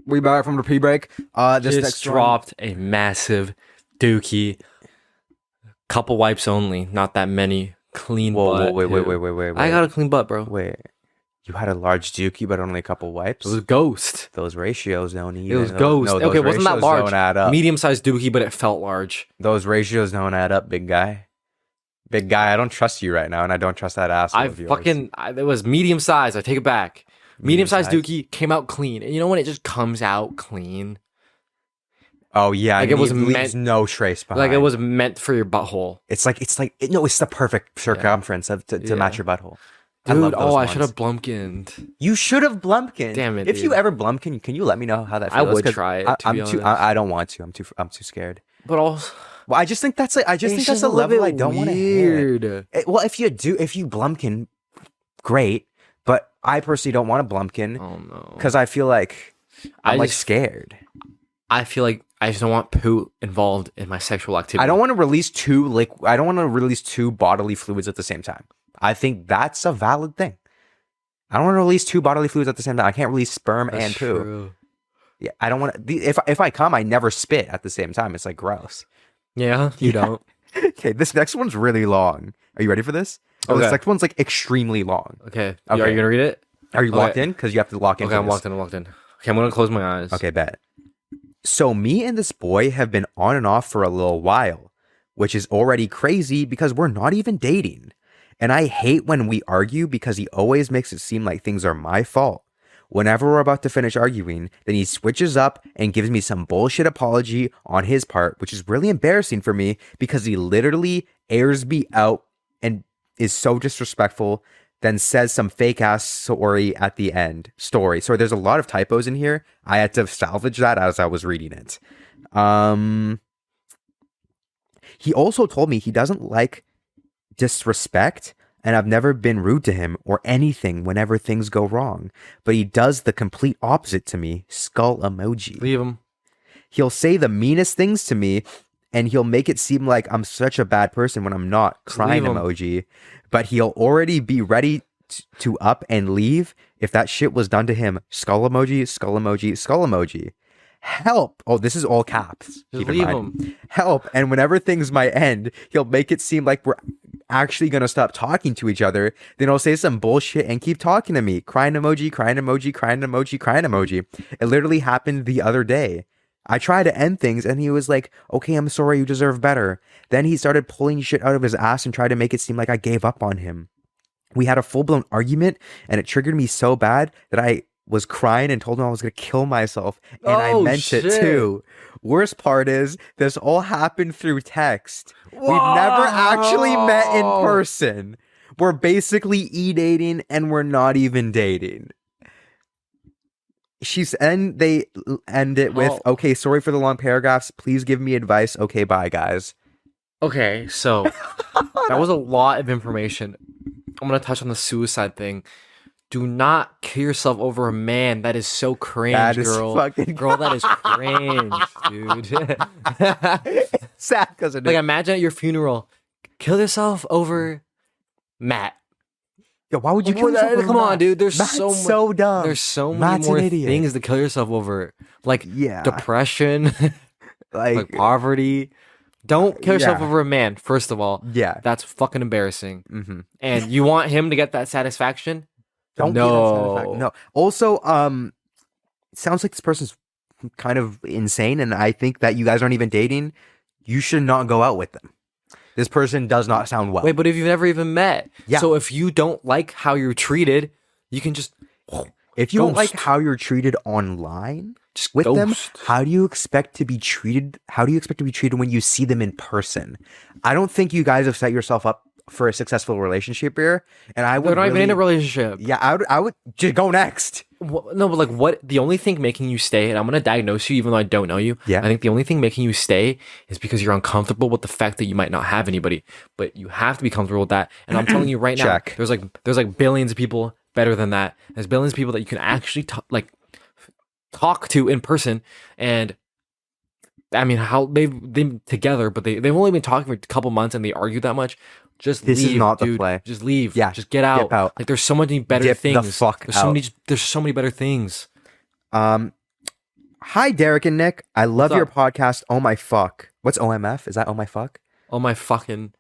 We back from the pre-break. This Just next dropped a massive dookie. Couple wipes only, not that many. Clean butt. Wait. I got a clean butt, bro. Wait. You had a large dookie, but only a couple wipes. It was ghost. Those ratios don't even. It was ghost. No, Okay, it wasn't that ratios large. Don't add up. Medium-sized dookie, but it felt large. Those ratios don't add up, big guy. Big guy, I don't trust you right now, and I don't trust that asshole of yours. It was medium-sized. I take it back. Medium-sized Medium-sized? dookie came out clean. And you know when it just comes out clean? Oh yeah, Like and it was leaves meant- no trace behind. Like it was meant for your butthole. It's the perfect circumference to match your butthole. I Dude, love those I ones. should have blumpkined. You should have blumpkin. Damn it, If dude. you ever blumpkin, can you let me know how that I feels? would 'Cause try it, to I'm be too. honest. I don't want to. I'm too scared. But also, Well, I just think that's a just level I don't want to hit. weird. Well, if you blumpkin, great. But I personally don't want to blumpkin Oh no. because I feel like I'm like just- scared. I feel like I just don't want poo involved in my sexual activity. I don't want to release two bodily fluids at the same time. I think that's a valid thing. I don't want to release two bodily fluids at the same time. I can't release sperm That's and poo. true. Yeah, I don't want to. If I come, I never spit at the same time. It's like gross. Yeah, you don't. Okay, this next one's really long. Are you ready for this? Oh, Okay. this next one's like extremely long. Okay. Okay. Are you gonna read it? Are you Okay. locked in? Because you have to lock in. Okay, for I'm this. locked in. I'm locked in. Okay, I'm gonna close my eyes. Okay, bet. So me and this boy have been on and off for a little while, which is already crazy because we're not even dating. And I hate when we argue because he always makes it seem like things are my fault. Whenever we're about to finish arguing, then he switches up and gives me some bullshit apology on his part, which is really embarrassing for me because he literally airs me out and is so disrespectful, then says some fake ass sorry at the end. Story. Sorry, there's a lot of typos in here. I had to salvage that as I was reading it. He also told me he doesn't like disrespect, and I've never been rude to him or anything whenever things go wrong. But he does the complete opposite to me. Skull emoji. Leave him. He'll say the meanest things to me, and he'll make it seem like I'm such a bad person when I'm not. Crying leave him. emoji. But he'll already be ready to up and leave if that shit was done to him. Skull emoji, skull emoji, skull emoji. Help. Oh, this is all caps. Just Keep in leave mind. him. Help. And whenever things might end, he'll make it seem like we're actually going to stop talking to each other. Then he'll say some bullshit and keep talking to me. Crying emoji, crying emoji, crying emoji, crying emoji. It literally happened the other day. I tried to end things and he was like, okay, I'm sorry, you deserve better. Then he started pulling shit out of his ass and tried to make it seem like I gave up on him. We had a full-blown argument and it triggered me so bad that I was crying and told him I was going to kill myself. And I Oh, meant it shit. too. Worst part is this all happened through text. We've never actually met in Whoa. person. We're basically e-dating and we're not even dating. They end it with, Oh. okay, sorry for the long paragraphs. Please give me advice. Okay, bye, guys. Okay, so that was a lot of information. I'm gonna touch on the suicide thing. Do not kill yourself over a man. That is so cringe, That is girl. fucking- Girl, that is cringe, dude. Sad because it Like, imagine at your funeral, kill yourself over Matt. Yo, why would you kill yourself? over Come on, Matt? dude. There's Matt's so so dumb. There's so many Matt's an more idiot. things to kill yourself over, like Yeah. depression, like like poverty. Don't kill yourself Yeah. over a man. First of all, yeah. that's fucking embarrassing. Mm-hmm. And you want him to get that satisfaction? Don't be that satisfied. No. Also, it sounds like this person's kind of insane, and I think that you guys aren't even dating. You should not go out with them. This person does not sound well. Wait, but if you've never even met, Yeah. so if you don't like how you're treated, you can just If you don't like Ghost. how you're treated online just with them, ghost. how do you expect to be treated? How do you expect to be treated when you see them in person? I don't think you guys have set yourself up for a successful relationship here. And I would They're not even in a really- relationship. Yeah, I would just go next. No, but like what? The only thing making you stay, and I'm gonna diagnose you even though I don't know you. Yeah. I think the only thing making you stay is because you're uncomfortable with the fact that you might not have anybody. But you have to be comfortable with that. And I'm telling you right now, Check. there's like billions of people better than that. There's billions of people that you can actually talk to in person. And I mean, how they've been together, but they've only been talking for a couple months and they argue that much. Just This is leave, not the dude. play. Just leave. Yeah, Just get out. dip out. Like there's so many better Dip the things. fuck there's so out. many. There's so many better things. Hi, Derek and Nick. I love What's your up? podcast. Oh my fuck. What's OMF? Is that oh my fuck? Oh my fucking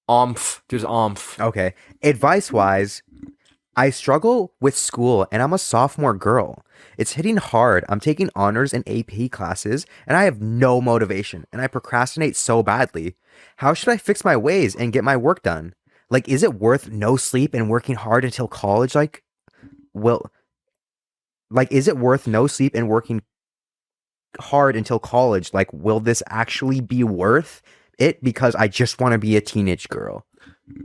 omph. There's omph. Okay. Advice wise, I struggle with school and I'm a sophomore girl. It's hitting hard. I'm taking honors and AP classes and I have no motivation and I procrastinate so badly. How should I fix my ways and get my work done? Like, is it worth no sleep and working hard until college? Is it worth no sleep and working hard until college? Like, will this actually be worth it? Because I just want to be a teenage girl.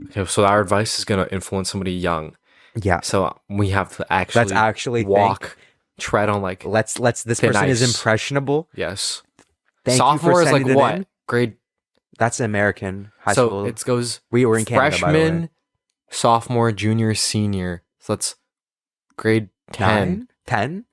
Okay, so our advice is gonna influence somebody young. Yeah. So we have to actually Let's actually walk, tread on like Let's this thin person is ice. impressionable. yes. Thank Sophomore you for is like sending it what in. grade? That's American high So school. it goes We were in Canada, by the way. freshman, sophomore, junior, senior. So that's grade 10. 10?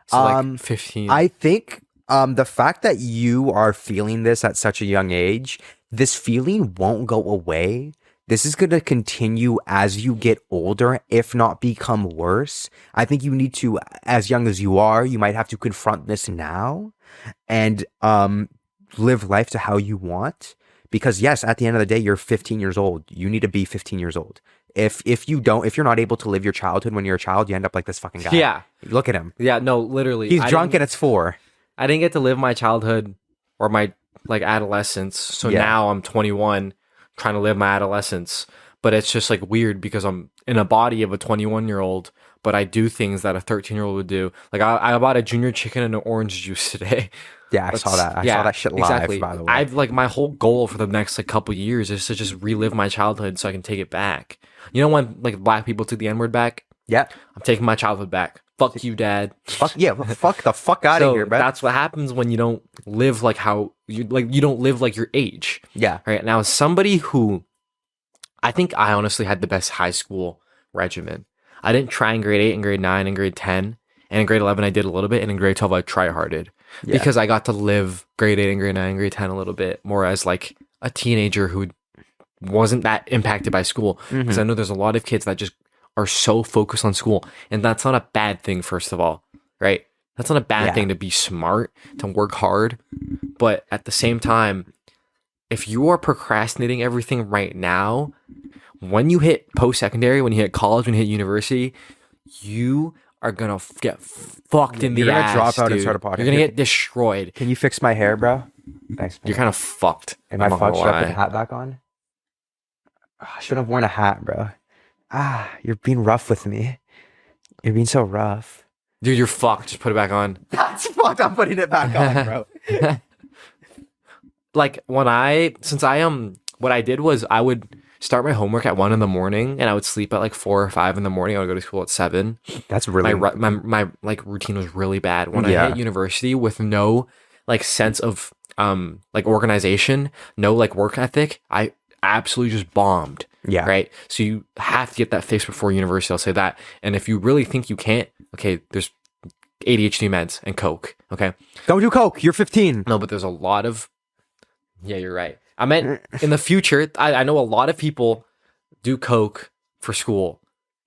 So like 15. I think the fact that you are feeling this at such a young age, this feeling won't go away. This is going to continue as you get older, if not become worse. I think you need to, as young as you are, you might have to confront this now and live life to how you want. Because yes, at the end of the day, you're 15 years old. You need to be 15 years old. If you're not able to live your childhood when you're a child, you end up like this fucking guy. yeah. Look at him. Yeah, no, literally. He's drunk and it's 4. I didn't get to live my childhood or my like adolescence. So Yeah. now I'm 21 trying to live my adolescence. But it's just like weird because I'm in a body of a 21-year-old, but I do things that a 13-year-old would do. Like I bought a junior chicken and an orange juice today. Yeah, I saw that. I saw that shit live, exactly. by the way. I've like my whole goal for the next like couple years is to just relive my childhood so I can take it back. You know when like black people took the N-word back? Yeah. I'm taking my childhood back. Fuck you, Dad. Fuck yeah. Fuck the fuck out of So here, bro. that's what happens when you don't live like how you don't live like your age. Yeah. Right now, as somebody who I think I honestly had the best high school regimen. I didn't try in grade 8 and grade 9 and grade 10. And in grade 11, I did a little bit. And in grade 12, I try-harded. Yeah. Because I got to live grade 8 and grade 9 and grade 10 a little bit more as like a teenager who wasn't that impacted by school. Because I know there's a lot of kids that just are so focused on school. And that's not a bad thing, first of all. Right? That's not a bad thing to be smart, to work hard. But at the same time, if you are procrastinating everything right now, when you hit post-secondary, when you hit college, when you hit university, you are gonna get fucked in the You're gonna ass, drop out and dude. start a podcast. You're gonna get destroyed. Can you fix my hair, bro? Thanks. You're kind of fucked. Am I I'm not fucked? gonna Should I put the lie. hat back on? I should have worn a hat, bro. You're being rough with me. You're being so rough. Dude, you're fucked. Just put it back on. That's fucked. I'm putting it back on, bro. Like what I did was I would start my homework at 1 a.m. and I would sleep at like 4 or 5 a.m. I would go to school at 7. That's really My like routine was really bad when I Yeah. hit university with no like sense of like organization, no like work ethic. I absolutely just bombed. Yeah. Right. So you have to get that fixed before university. I'll say that. And if you really think you can't, okay, there's ADHD meds and Coke. Okay. Don't do coke. You're 15. No, but there's a lot of. Yeah, you're right. I meant in the future. I know a lot of people do Coke for school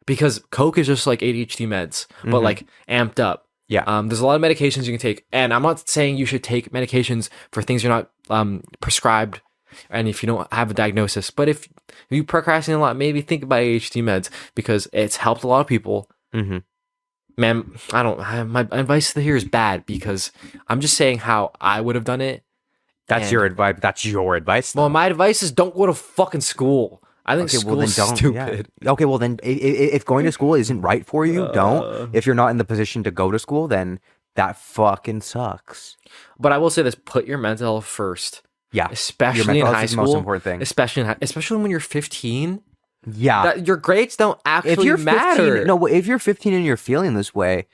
because Coke is just like ADHD meds, but like amped up. Yeah. There's a lot of medications you can take, and I'm not saying you should take medications for things you're not prescribed, and if you don't have a diagnosis. But if you procrastinate a lot, maybe think about ADHD meds because it's helped a lot of people. Mm-hmm. Man, my advice here is bad because I'm just saying how I would have done it. That's And- your advice. That's your advice. Well, my advice is don't go to fucking school. I think school is stupid. Yeah. Okay, well then, if going to school isn't right for you, don't. If you're not in the position to go to school, then that fucking sucks. But I will say this: put your mental health first. Yeah, Especially your in mental health high is the school. most important thing. Especially when you're 15. Yeah, That your grades don't actually if you're matter. 15, no, if you're 15 and you're feeling this way,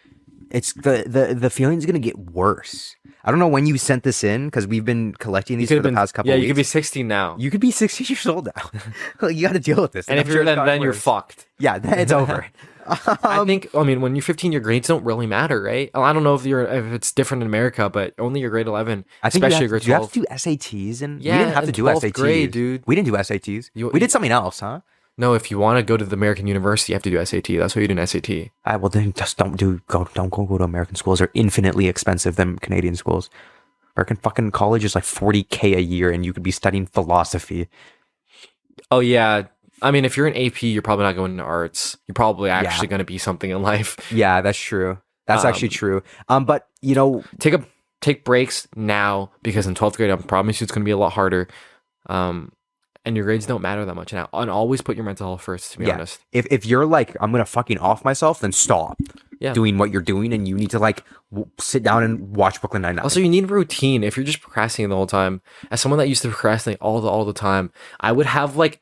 it's the feeling's gonna get worse. I don't know when you sent this in because we've been collecting these for the past couple. Yeah, weeks. you could be 16 now. You could be 16 years old now. You got to deal with this. And if I'm you're sure it's gotten then you're worse. fucked. Yeah, then it's over. I mean, when you're 15, your grades don't really matter, right? I don't know if it's different in America, but only your grade 11, I think especially you grade have 12. to do SATs, and Yeah, we didn't have to in do 12th SATs. grade, dude. We didn't do SATs. You- We did something else, huh? No, if you want to go to the American University, you have to do SAT. That's what you do in SAT. Well, then just don't go to American schools. They're infinitely expensive than Canadian schools. American fucking college is like $40,000 a year, and you could be studying philosophy. Oh yeah. I mean, if you're an AP, you're probably not going into arts. You're probably actually going to be something in life. Yeah, that's true. That's actually true. But you know, take breaks now, because in 12th grade, I promise you it's going to be a lot harder. And your grades don't matter that much now. And always put your mental health first, to be honest. If you're like, I'm gonna fucking off myself, then stop Yeah. doing what you're doing, and you need to like sit down and watch Brooklyn Nine-Nine. Also, you need a routine. If you're just procrastinating the whole time, as someone that used to procrastinate all the time, I would have like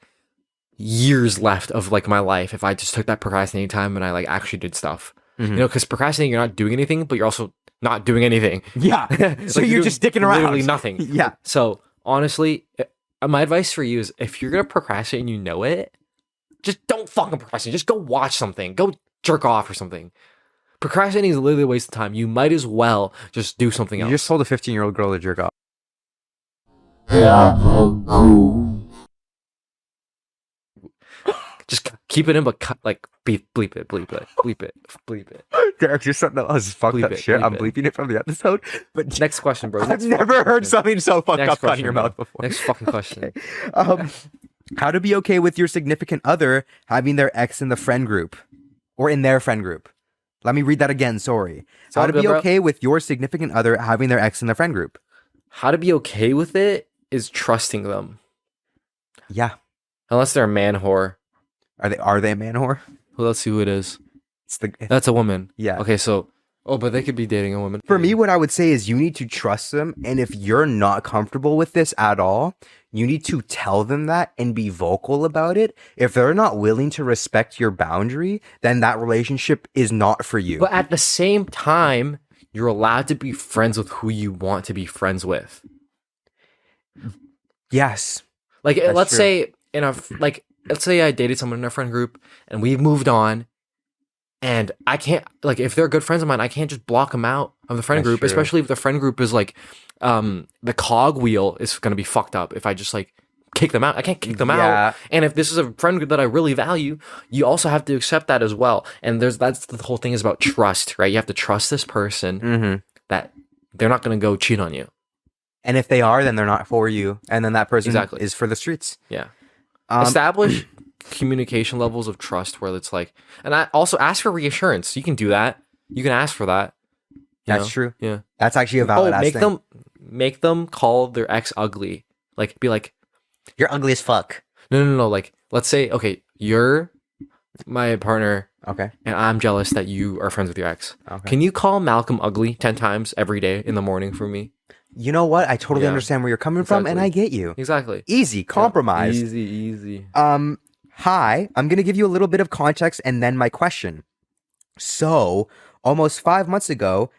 years left of like my life if I just took that procrastinating time and I like actually did stuff. You know, because procrastinating, you're not doing anything, but you're also not doing anything. Yeah. So Like, you're just sticking around. Literally nothing. Yeah. So honestly, my advice for you is, if you're gonna procrastinate and you know it, just don't fucking procrastinate. Just go watch something. Go jerk off or something. Procrastinating is literally a waste of time. You might as well just do something else. You just told a 15-year-old girl to jerk off. Just keep it in, but bleep it. Derek, just something that was fucked Bleep up it, shit. bleep I'm it. bleeping it from the episode. But Next question, bro. I've never heard something so fucked up out of your mouth before. Next fucking question. How to be okay with your significant other having their ex in the friend group or in their friend group? Let me read that again. Sorry. all How to good, be bro. okay with your significant other having their ex in the friend group? How to be okay with it is trusting them, Yeah. unless they're a man whore. Are they a man whore? Well, let's see who it is. It's That's a woman. Yeah. Okay, so but they could be dating a woman. For me, what I would say is you need to trust them. And if you're not comfortable with this at all, you need to tell them that and be vocal about it. If they're not willing to respect your boundary, then that relationship is not for you. But at the same time, you're allowed to be friends with who you want to be friends with. Yes. Like, That's let's true. say let's say I dated someone in our friend group and we've moved on, and I can't, like, if they're good friends of mine, I can't just block them out of the friend That's group, true. especially if the friend group is like, the cog wheel is going to be fucked up if I just like kick them out. I can't kick them Yeah. out. And if this is a friend group that I really value, you also have to accept that as well. And that's the whole thing is about trust, right? You have to trust this person Mm-hmm. that they're not going to go cheat on you. And if they are, then they're not for you. And then that person Exactly. is for the streets. Yeah. Um, Establish communication levels of trust where it's like, and I also ask for reassurance. You can do that. You can ask for that. you That's know? true. Yeah. That's actually a valid ass thing. Make them call their ex ugly. Like, be like, You're ugly as fuck. no. Like, let's say, okay, you're my partner Okay. and I'm jealous that you are friends with your ex. Okay. Can you call Malcolm ugly 10 times every day in the morning for me? You know what? I totally Yeah. understand where you're coming from, and Exactly. I get you. Exactly. Easy, compromise. Easy. Hi, I'm going to give you a little bit of context and then my question. So, almost 5 months ago,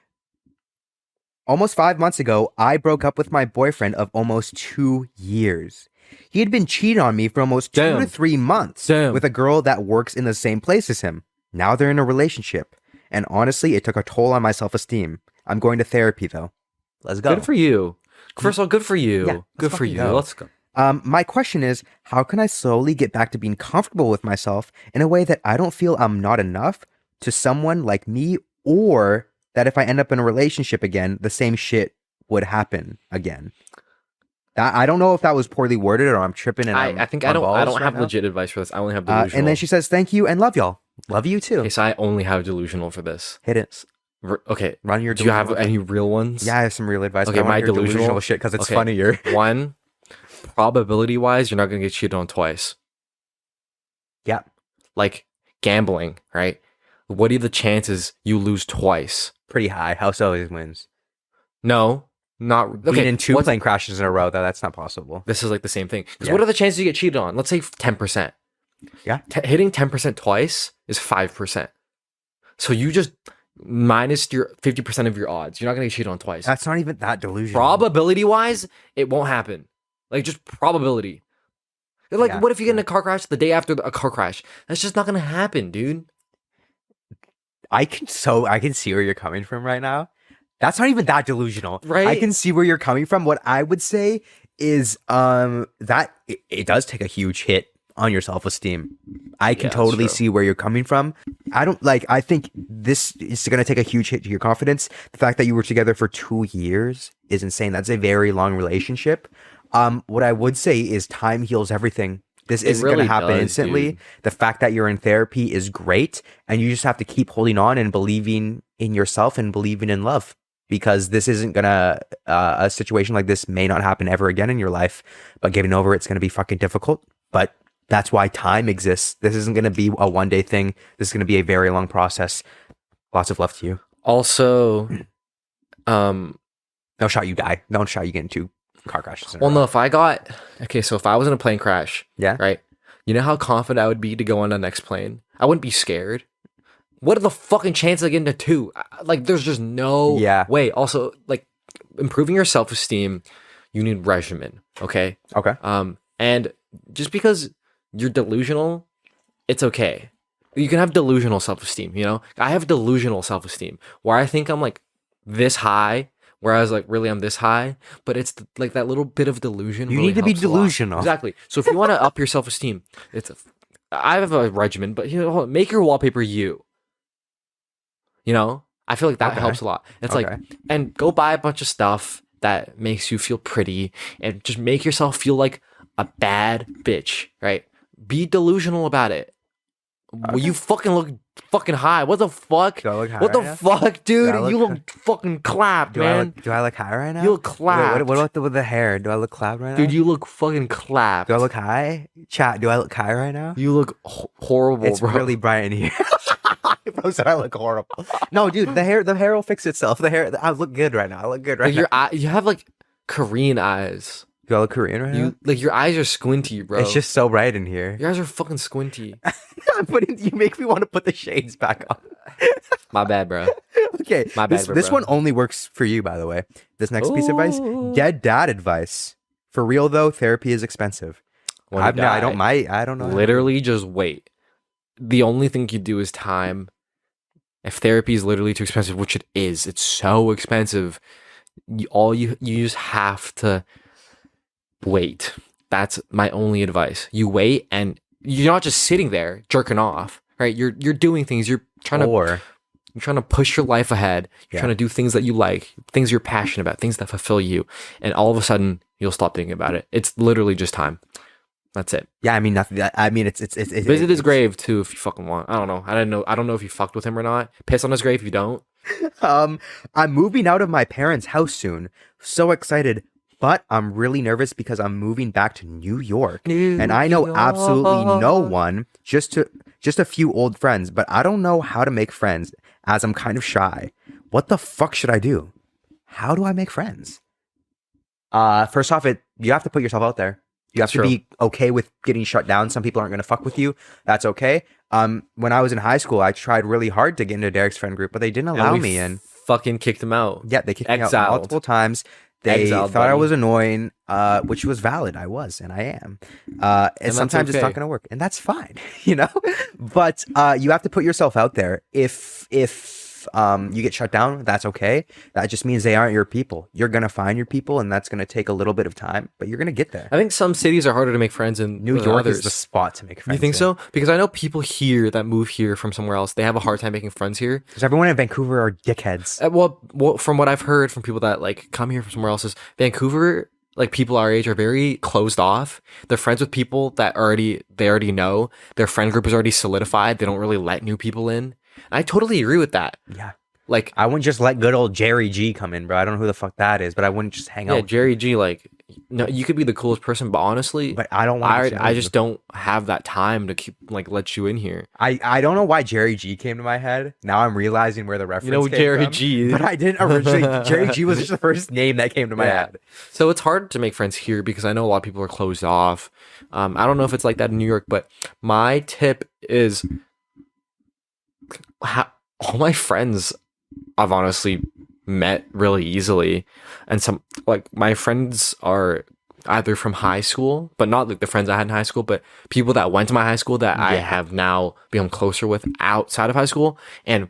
I broke up with my boyfriend of almost 2 years. He had been cheating on me for almost 2 to Damn. 3 months Damn. with a girl that works in the same place as him. Now they're in a relationship. And honestly, it took a toll on my self-esteem. I'm going to therapy though. Let's go. Good for you. First of all, good for you. Yeah, let's good for fucking you. go. Let's go. My question is, how can I slowly get back to being comfortable with myself in a way that I don't feel I'm not enough to someone like me, or that if I end up in a relationship again, the same shit would happen again? I don't know if that was poorly worded or I'm tripping and I think I on don't balls right have now. legit advice for this. I only have delusional. And then she says, thank you and love y'all. Love you too. Okay, so I only have delusional for this. Hit it. Okay. Run your Do you have delusional- any real ones? Yeah, I have some real advice. Okay, but I want my your delusional shit because it's Okay. funnier. One, probability wise, you're not gonna get cheated on twice. Yeah. Like gambling, right? What are the chances you lose twice? Pretty high. House always wins. No, not Being okay. in 2 what's- plane crashes in a row, that's not possible. This is like the same thing. Because Yeah. what are the chances you get cheated on? Let's say 10%. Yeah. Hitting 10% twice is 5%. So you just minus your 50% of your odds. You're not gonna get cheated on twice. That's not even that delusional. Probability wise, it won't happen. Like, just probability. Like, Yeah, what if you get in a car crash the day after a car crash? That's just not gonna happen, dude. I can see where you're coming from right now. That's not even that delusional. Right? I can see where you're coming from. What I would say is that it does take a huge hit on your self-esteem. I can Yeah, that's totally true. see where you're coming from. I think this is going to take a huge hit to your confidence. The fact that you were together for 2 years is insane. That's a very long relationship. What I would say is time heals everything. This isn't going to really happen does, instantly. dude. The fact that you're in therapy is great, and you just have to keep holding on and believing in yourself and believing in love, because this isn't gonna a situation like this may not happen ever again in your life, but getting over it's gonna be fucking difficult. But that's why time exists. This isn't gonna be a one day thing. This is gonna be a very long process. Lots of love to you. Also, No shot you die. No shot you get into car crashes. well, no, if I was in a plane crash, Yeah. right? You know how confident I would be to go on the next plane? I wouldn't be scared. What are the fucking chances of getting to two? Like, there's just no way. Also, like, improving your self-esteem, you need regimen, okay? Okay. And just because you're delusional, it's okay. You can have delusional self-esteem, you know? I have delusional self-esteem where I think I'm like this high, whereas like really I'm this high, but it's like that little bit of delusion. You really need to be helps a lot. delusional. Exactly. So if you want to up your self-esteem, I have a regimen, but you know, make your wallpaper you. You know? I feel like that Okay. helps a lot. It's Okay. like, and go buy a bunch of stuff that makes you feel pretty and just make yourself feel like a bad bitch, right? Be delusional about it. Well, you fucking look fucking high. What the fuck? Do I look high What the right now? fuck, dude? Do I You look- look fucking clapped, Do man. I look high right now? You look clapped. What about with the hair? Do I look clapped right now? Dude, you look fucking clapped. Do I look high? Chat, do I look high right now? You look horrible, It's bro. really bright in here. Bro said I look horrible. No, dude, the hair will fix itself. I look good right now. I look good right Like now. your eye, you have like Korean eyes. Do I look Korean right now? You like your eyes are squinty, bro. It's just so bright in here. your eyes are fucking squinty. You make me want to put the shades back on. My bad, bro. Okay, My bad, this bro. one only works for you, by the way. This next piece of advice, Ooh. dead dad advice. For real though, therapy is expensive. When you I die, don't know. literally just wait. The only thing you do is time. If therapy is literally too expensive, which it is, it's so expensive. You just have to wait. That's my only advice. You wait, and you're not just sitting there jerking off, right? You're doing things. You're trying to push your life ahead. You're Yeah. trying to do things that you like, things you're passionate about, things that fulfill you, and all of a sudden you'll stop thinking about it. It's literally just time. That's it. Yeah, I mean nothing. I mean it's Visit his grave too if you fucking want. I don't know. I don't know if you fucked with him or not. Piss on his grave if you don't. I'm moving out of my parents' house soon. So excited, but I'm really nervous because I'm moving back to New York. And I know absolutely no one, just a few old friends, but I don't know how to make friends as I'm kind of shy. What the fuck should I do? How do I make friends? First off, you have to put yourself out there. You have to be okay with getting shut down. Some people aren't going to fuck with you. That's okay. When I was in high school, I tried really hard to get into Derek's friend group, but they didn't allow me in. Fucking kicked him out. Yeah, they kicked me out Exiled. multiple times. They Exiled, thought I buddy. was annoying, which was valid. I was, and I am. And that's sometimes it's okay. not going to work, and that's fine, you know. But you have to put yourself out there. If you get shut down, that's okay. That just means they aren't your people. You're gonna find your people, and that's gonna take a little bit of time, but you're gonna get there. I think some cities are harder to make friends in New than York others. is the spot to make friends. You think so? Because I know people here that move here from somewhere else, they have a hard time making friends here. Because everyone in Vancouver are dickheads. Well, from what I've heard from people that like come here from somewhere else, is Vancouver, like people our age, are very closed off. They're friends with people that they already know. Their friend group is already solidified. They don't really let new people in. And I totally agree with that. Yeah. Like, I wouldn't just let good old Jerry G come in, bro. I don't know who the fuck that is, but I wouldn't just hang yeah, out. with Jerry G, like, no, you could be the coolest person, but honestly, But I don't want. I just don't have that time to keep like let you in here. I don't know why Jerry G came to my head. Now I'm realizing where the reference. You know came Jerry from, G. but I didn't originally. Jerry G was just the first name that came to my head. So it's hard to make friends here because I know a lot of people are closed off. I don't know if it's like that in New York, but my tip is all my friends I've honestly met really easily. And some, like, my friends are either from high school, but not like the friends I had in high school, but people that went to my high school that I have now become closer with outside of high school, and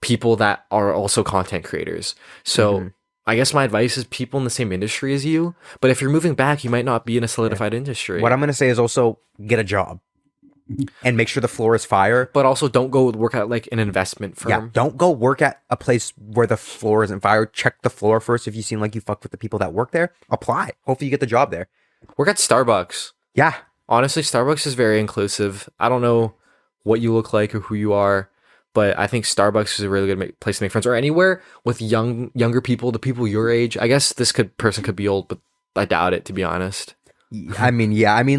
people that are also content creators. So I guess my advice is people in the same industry as you. But if you're moving back, you might not be in a solidified industry. What I'm gonna say is also get a job and make sure the floor is fire. But also don't go work at like an investment firm. Yeah, don't go work at a place where the floor isn't fire. Check the floor first. If you seem like you fuck with the people that work there, apply. Hopefully you get the job there. Work at Starbucks. Yeah. Honestly, Starbucks is very inclusive. I don't know what you look like or who you are, but I think Starbucks is a really good place to make friends, or anywhere with younger people, the people your age. I guess this person could be old, but I doubt it, to be honest. I mean,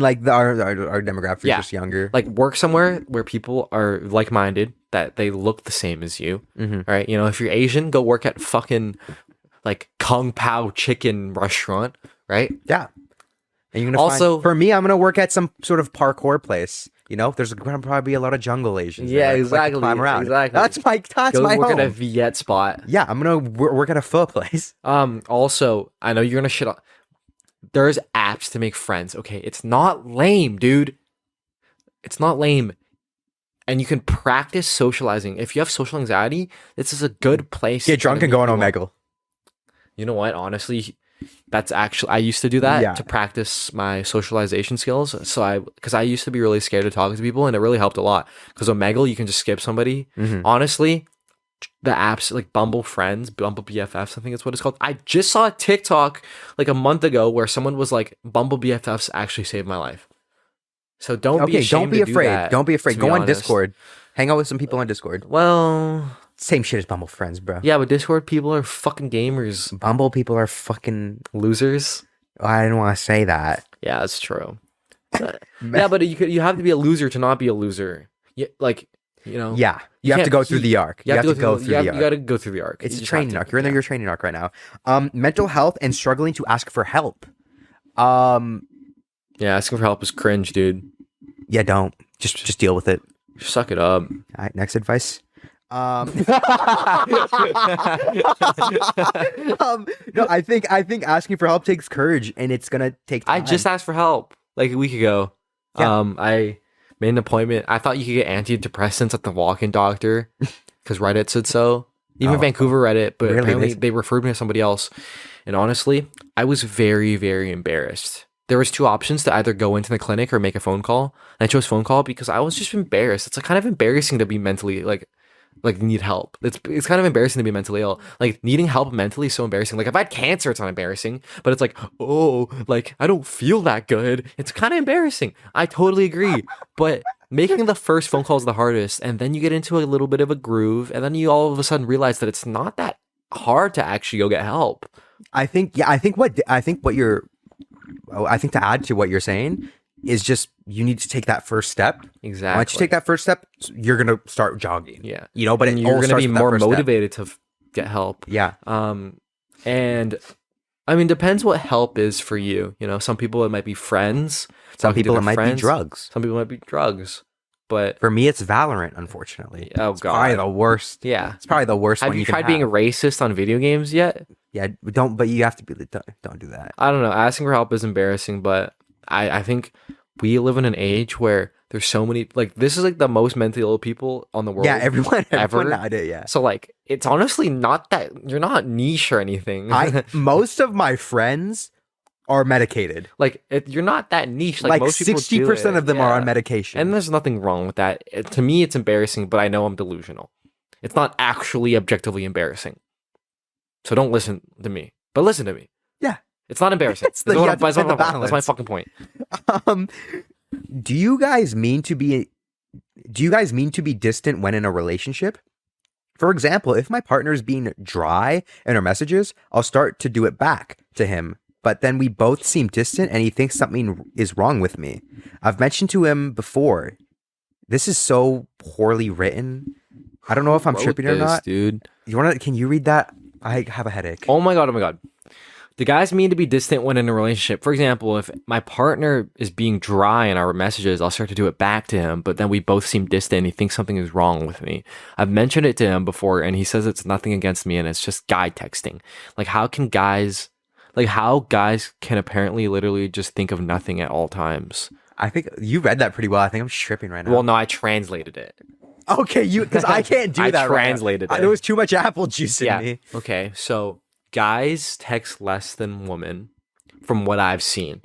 like our demographic is just younger. Like work somewhere where people are like-minded, that they look the same as you. Right? You know, if you're Asian, go work at fucking like Kung Pao chicken restaurant, right? Yeah. And you're gonna also, for me, I'm gonna work at some sort of parkour place. You know, there's gonna probably be a lot of jungle Asians. Yeah, there, exactly. Like climb around. Exactly. That's my go my work home. at a Viet spot. Yeah, I'm gonna work at a pho place. Also, I know you're gonna shit on. There's apps to make friends. Okay, it's not lame, dude. It's not lame. And you can practice socializing. If you have social anxiety, this is a good place. Get drunk and go on Omegle. You know what? Honestly, that's actually, I used to do that to practice my socialization skills. So because I used to be really scared of talking to people, and it really helped a lot. Because Omegle, you can just skip somebody. Honestly, the apps like Bumble Friends, Bumble BFFs, I think that's what it's called. I just saw a TikTok like a month ago where someone was like, Bumble BFFs actually saved my life. So don't be ashamed. Don't be afraid. That, don't be afraid. Go on honest. Discord. Hang out with some people on Discord. Well, same shit as Bumble Friends, bro. yeah, but Discord people are fucking gamers. Bumble people are fucking Losers. I didn't want to say that. Yeah, that's true. Yeah, but you have to be a loser to not be a loser. You know. Yeah, you have to go through the arc. You have to go through the arc. You got to go through the arc. It's a training arc. You're in your training arc right now. Mental health and struggling to ask for help. Yeah, asking for help is cringe, dude. Yeah, don't. Just deal with it. Suck it up. All right, next advice. No, I think asking for help takes courage, and it's gonna take time. I just asked for help like a week ago. Yeah. I made an appointment. I thought you could get antidepressants at the walk-in doctor because Reddit said so. Even Vancouver Reddit, but really? apparently they referred me to somebody else. And honestly, I was very, very embarrassed. There was two options to either go into the clinic or make a phone call. And I chose phone call because I was just embarrassed. It's like kind of embarrassing to be mentally like need help. It's kind of embarrassing to be mentally ill. Like needing help mentally is so embarrassing. Like if I had cancer, it's not embarrassing, but it's like, oh, like I don't feel that good. It's kind of embarrassing. I totally agree. But making the first phone call is the hardest, and then you get into a little bit of a groove, and then you all of a sudden realize that it's not that hard to actually go get help. I think to add to what you're saying is just you need to take that first step. Exactly. Once you take that first step, you're gonna start jogging. Yeah. You know, but and you're gonna be more motivated to get help. Yeah. And I mean, depends what help is for you. You know, some people it might be friends. Some people it might be drugs. Some people might be drugs. But for me, it's Valorant. Unfortunately, oh it's god, probably the worst. Yeah, it's probably the worst. Have you tried being a racist on video games yet? Yeah, don't. But you have to be. Don't do that. I don't know. Asking for help is embarrassing, but I think we live in an age where there's so many. Like this is like the most mentally ill people on the world. Yeah, everyone ever nowadays. Yeah. So like, it's honestly not that you're not niche or anything. Most of my friends are medicated. Like you're not that niche. Like most people 60% of them are on medication, and there's nothing wrong with that. To me, it's embarrassing, but I know I'm delusional. It's not actually objectively embarrassing. So don't listen to me, but listen to me. Yeah, it's not embarrassing. That's my fucking point. Do you guys mean to be distant when in a relationship? For example, if my partner's being dry in our messages, I'll start to do it back to him. But then we both seem distant and he thinks something is wrong with me. I've mentioned to him before. This is so poorly written. I don't know if I'm tripping or not. Dude. Can you read that? I have a headache. Oh my god. Do guys mean to be distant when in a relationship? For example, if my partner is being dry in our messages, I'll start to do it back to him, but then we both seem distant and he thinks something is wrong with me. I've mentioned it to him before and he says it's nothing against me and it's just guy texting. Like how guys can apparently literally just think of nothing at all times. I think you read that pretty well. I think I'm tripping right now. Well, no, I translated it. Okay, because I can't do that. I translated it. There was too much apple juice in me. Okay, so guys text less than women from what I've seen.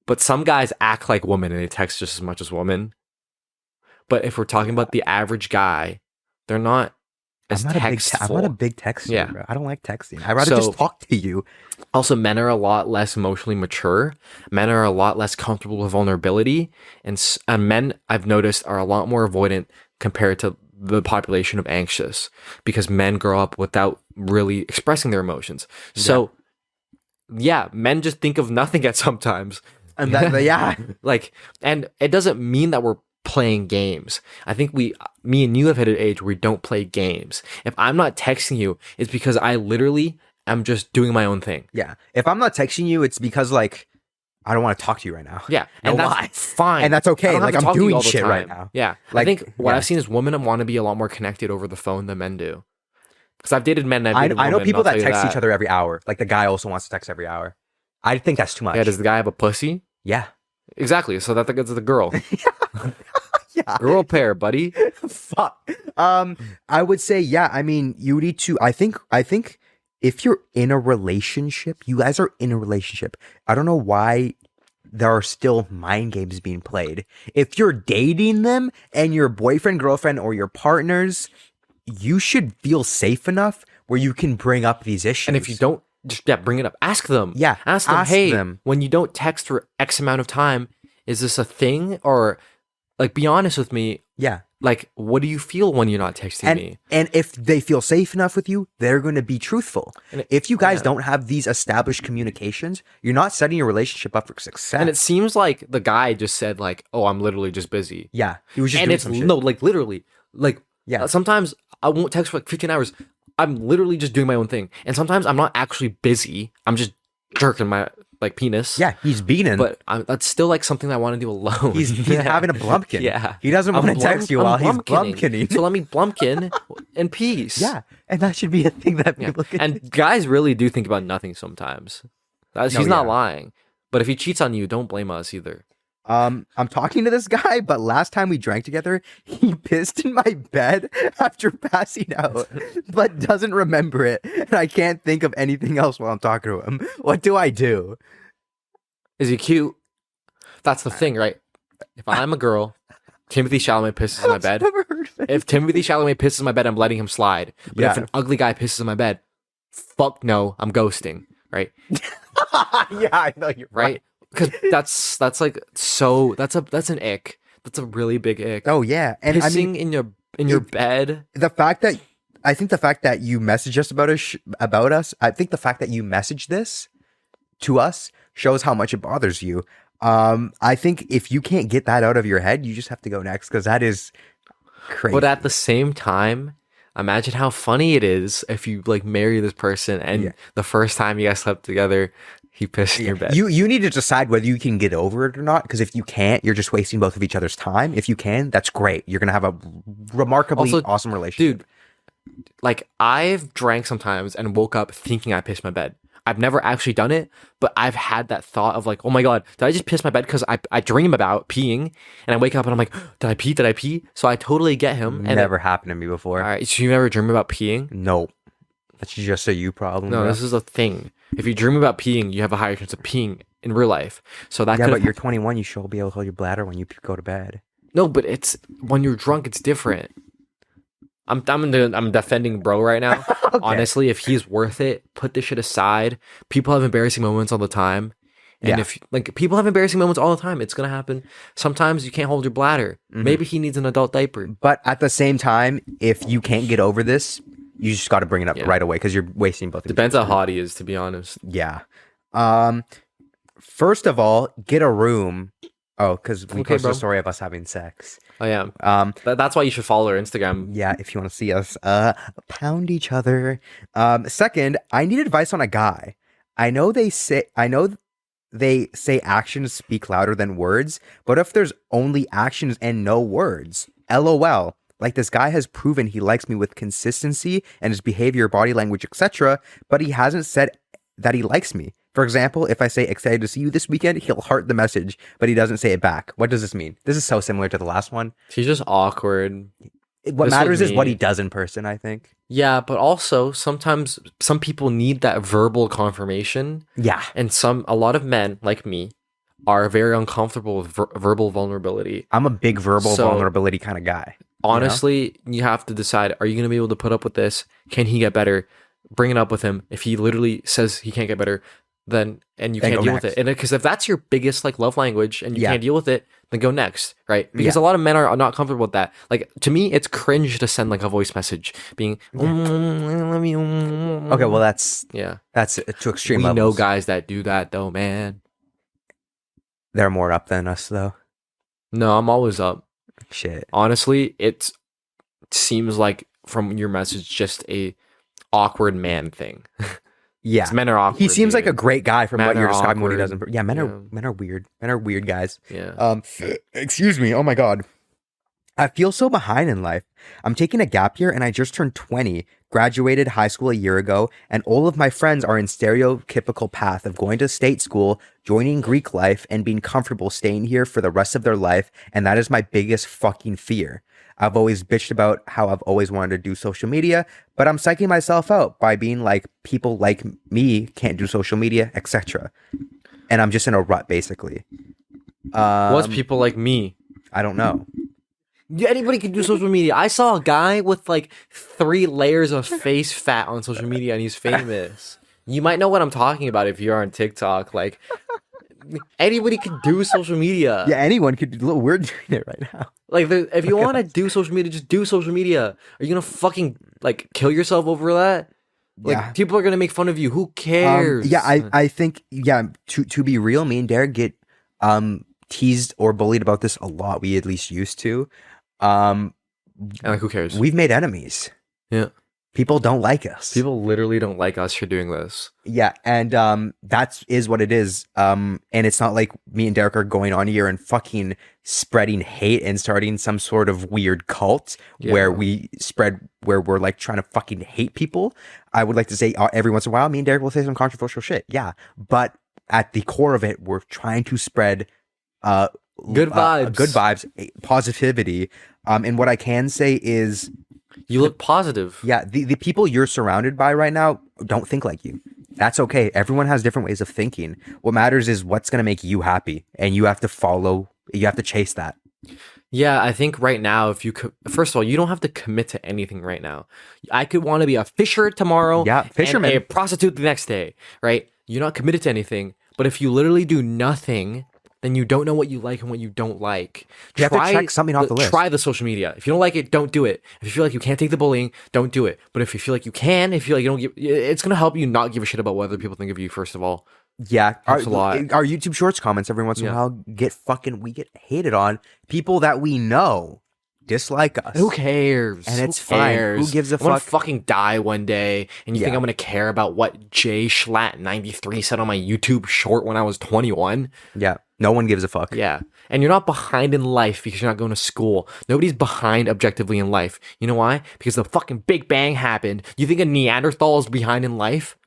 But some guys act like women and they text just as much as women. But if we're talking about the average guy, they're not as textful. I'm not a big texter. Yeah. Bro. I don't like texting. I'd rather just talk to you. Also, men are a lot less emotionally mature. Men are a lot less comfortable with vulnerability. And men, I've noticed, are a lot more avoidant compared to the population of anxious, because men grow up without really expressing their emotions. So, yeah, men just think of nothing at sometimes. And yeah. Like, and it doesn't mean that we're playing games. I think me and you have hit an age where we don't play games. If I'm not texting you, it's because I literally am just doing my own thing. Yeah. If I'm not texting you, it's because like I don't want to talk to you right now. Yeah. And that's fine. And that's okay. Like I'm doing shit right now. Yeah. Like, I think what I've seen is women want to be a lot more connected over the phone than men do. Because I've dated men and I've dated women, I know people that text text each other every hour. Like the guy also wants to text every hour. I think that's too much. Yeah, does the guy have a pussy? Yeah. Exactly. So that's the girl. Yeah. Girl pair, buddy. Fuck. I would say, yeah, I mean, you need to, I think if you're in a relationship, you guys are in a relationship. I don't know why there are still mind games being played. If you're dating them and your boyfriend, girlfriend, or your partners, you should feel safe enough where you can bring up these issues. And if you don't, just bring it up. Ask them. Yeah. Ask them, hey, when you don't text for X amount of time, is this a thing? Or like, be honest with me. Yeah. Like, what do you feel when you're not texting me? And if they feel safe enough with you, they're going to be truthful. If you guys don't have these established communications, you're not setting your relationship up for success. And it seems like the guy just said like, oh, I'm literally just busy. Yeah. He was just and doing it's some shit. no, like literally, like yeah. Sometimes I won't text for like 15 hours. I'm literally just doing my own thing. And sometimes I'm not actually busy. I'm just jerking my like penis. Yeah, he's beating. But that's still like something I want to do alone. He's having a blumpkin. Yeah. He doesn't want to text you while he's blumpkinning. So let me blumpkin in peace. Yeah. And that should be a thing that people can And guys really do think about nothing sometimes. He's not lying. But if he cheats on you, don't blame us either. I'm talking to this guy, but last time we drank together, he pissed in my bed after passing out, but doesn't remember it. And I can't think of anything else while I'm talking to him. What do I do? Is he cute? That's the thing, right? If I'm a girl, Timothy Chalamet pisses in my bed. If Timothy Chalamet pisses in my bed, I'm letting him slide. But if an ugly guy pisses in my bed, fuck no, I'm ghosting, right? Yeah, I know you're right. Because that's like that's an ick. That's a really big ick. Oh yeah, and pissing I mean, in your bed. The fact that you message us about us. I think the fact that you message this to us shows how much it bothers you. I think if you can't get that out of your head, you just have to go next because that is crazy. But at the same time, imagine how funny it is if you like marry this person and the first time you guys slept together, he pissed in your bed. You need to decide whether you can get over it or not, because if you can't, you're just wasting both of each other's time. If you can, that's great. You're gonna have a remarkably awesome relationship. Dude, like I've drank sometimes and woke up thinking I pissed my bed. I've never actually done it, but I've had that thought of like, oh my God, did I just piss my bed? Because I dream about peeing and I wake up and I'm like, did I pee? Did I pee? So I totally get him. Never happened to me before. All right, so you never dream about peeing? No. That's just a you problem. No, bro. this is a thing. If you dream about peeing, you have a higher chance of peeing in real life. So that but you're 21. You should be able to hold your bladder when you go to bed. No, but it's when you're drunk, it's different. I'm defending bro right now. Okay. Honestly, if he's worth it, put this shit aside. People have embarrassing moments all the time. And if like people have embarrassing moments all the time, it's gonna happen. Sometimes you can't hold your bladder. Mm-hmm. Maybe he needs an adult diaper. But at the same time, if you can't get over this, you just got to bring it up right away because you're wasting both. Depends how hot he is, to be honest. Yeah. First of all, get a room. Oh, because we posted a story of us having sex. Oh yeah. That's why you should follow our Instagram. Yeah, if you want to see us pound each other. Second, I need advice on a guy. I know they say actions speak louder than words, but if there's only actions and no words, LOL. Like this guy has proven he likes me with consistency and his behavior, body language, etc., but he hasn't said that he likes me. For example, if I say excited to see you this weekend, he'll heart the message, but he doesn't say it back. What does this mean? This is so similar to the last one. He's just awkward. What This matters was is what me. he does in person, I think. Yeah, but also sometimes some people need that verbal confirmation, Yeah. and a lot of men like me are very uncomfortable with verbal vulnerability. I'm a big verbal So, vulnerability kind of guy. Honestly, you have to decide, are you going to be able to put up with this? Can he get better? Bring it up with him. If he literally says he can't get better, then you Then can't go deal next. with it. And because if that's your biggest like love language and you Yeah. can't deal with it, then go next, right? Because Yeah. a lot of men are not comfortable with that. Like to me, it's cringe to send like a voice message being I love you. Okay, well that's Yeah. to extreme We levels. know guys that do that though, man. They're more up than us though. No, I'm always up. Shit. Honestly, it seems like from your message just a awkward man thing. Yeah. 'Cause men are awkward. He seems like a dude. great guy from Men what you're are describing what he awkward. does. Yeah, men Yeah. are weird. Men are weird guys. Yeah. Excuse me. Oh my god. I feel so behind in life. I'm taking a gap year and I just turned 20, graduated high school a year ago, and all of my friends are in stereotypical path of going to state school, joining Greek life, and being comfortable staying here for the rest of their life, and that is my biggest fucking fear. I've always bitched about how I've always wanted to do social media, but I'm psyching myself out by being like, people like me can't do social media, etc. And I'm just in a rut, basically. What's people like me? I don't know. Yeah, anybody can do social media. I saw a guy with like 3 layers of face fat on social media, and he's famous. You might know what I'm talking about if you're on TikTok. Like, anybody can do social media. Yeah, anyone could do a little weird doing it right now. Like, if you want to do social media, just do social media. Are you gonna fucking like kill yourself over that? Like, Yeah. people are gonna make fun of you. Who cares? Yeah, I think to be real, me and Derek get teased or bullied about this a lot. We at least used to. And like, who cares? We've made enemies. Yeah. People don't like us. People literally don't like us for doing this. Yeah, and that is what it is. And it's not like me and Derek are going on here and fucking spreading hate and starting some sort of weird cult where we're like trying to fucking hate people. I would like to say every once in a while, me and Derek will say some controversial shit. Yeah, but at the core of it, we're trying to spread Good vibes. Positivity. And what I can say is, You look positive. yeah, the people you're surrounded by right now don't think like you. That's okay. Everyone has different ways of thinking. What matters is what's going to make you happy, and you have to chase that. Yeah, I think right now, if you first of all, you don't have to commit to anything right now. I could want to be a fisher tomorrow, Yeah, fisherman. and a prostitute the next day, right? You're not committed to anything, but if you literally do nothing, then you don't know what you like and what you don't like. You have to check something off the list. Try the social media. If you don't like it, don't do it. If you feel like you can't take the bullying, don't do it. But if you feel like you can, if you feel like you don't give, it's gonna help you not give a shit about what other people think of you. First of all, Yeah, Helps a lot. our YouTube Shorts comments every once in a Yeah. while we get hated on. People that we know dislike us. who cares? And it's Who fine. cares? Who gives a I'm gonna fuck? fucking die one day, and you think Yeah. I'm gonna care about what Jay Schlatt 93 said on my YouTube short when I was 21? Yeah, no one gives a fuck. Yeah. And you're not behind in life because you're not going to school. Nobody's behind objectively in life. You know why? Because the fucking Big Bang happened. You think a Neanderthal is behind in life?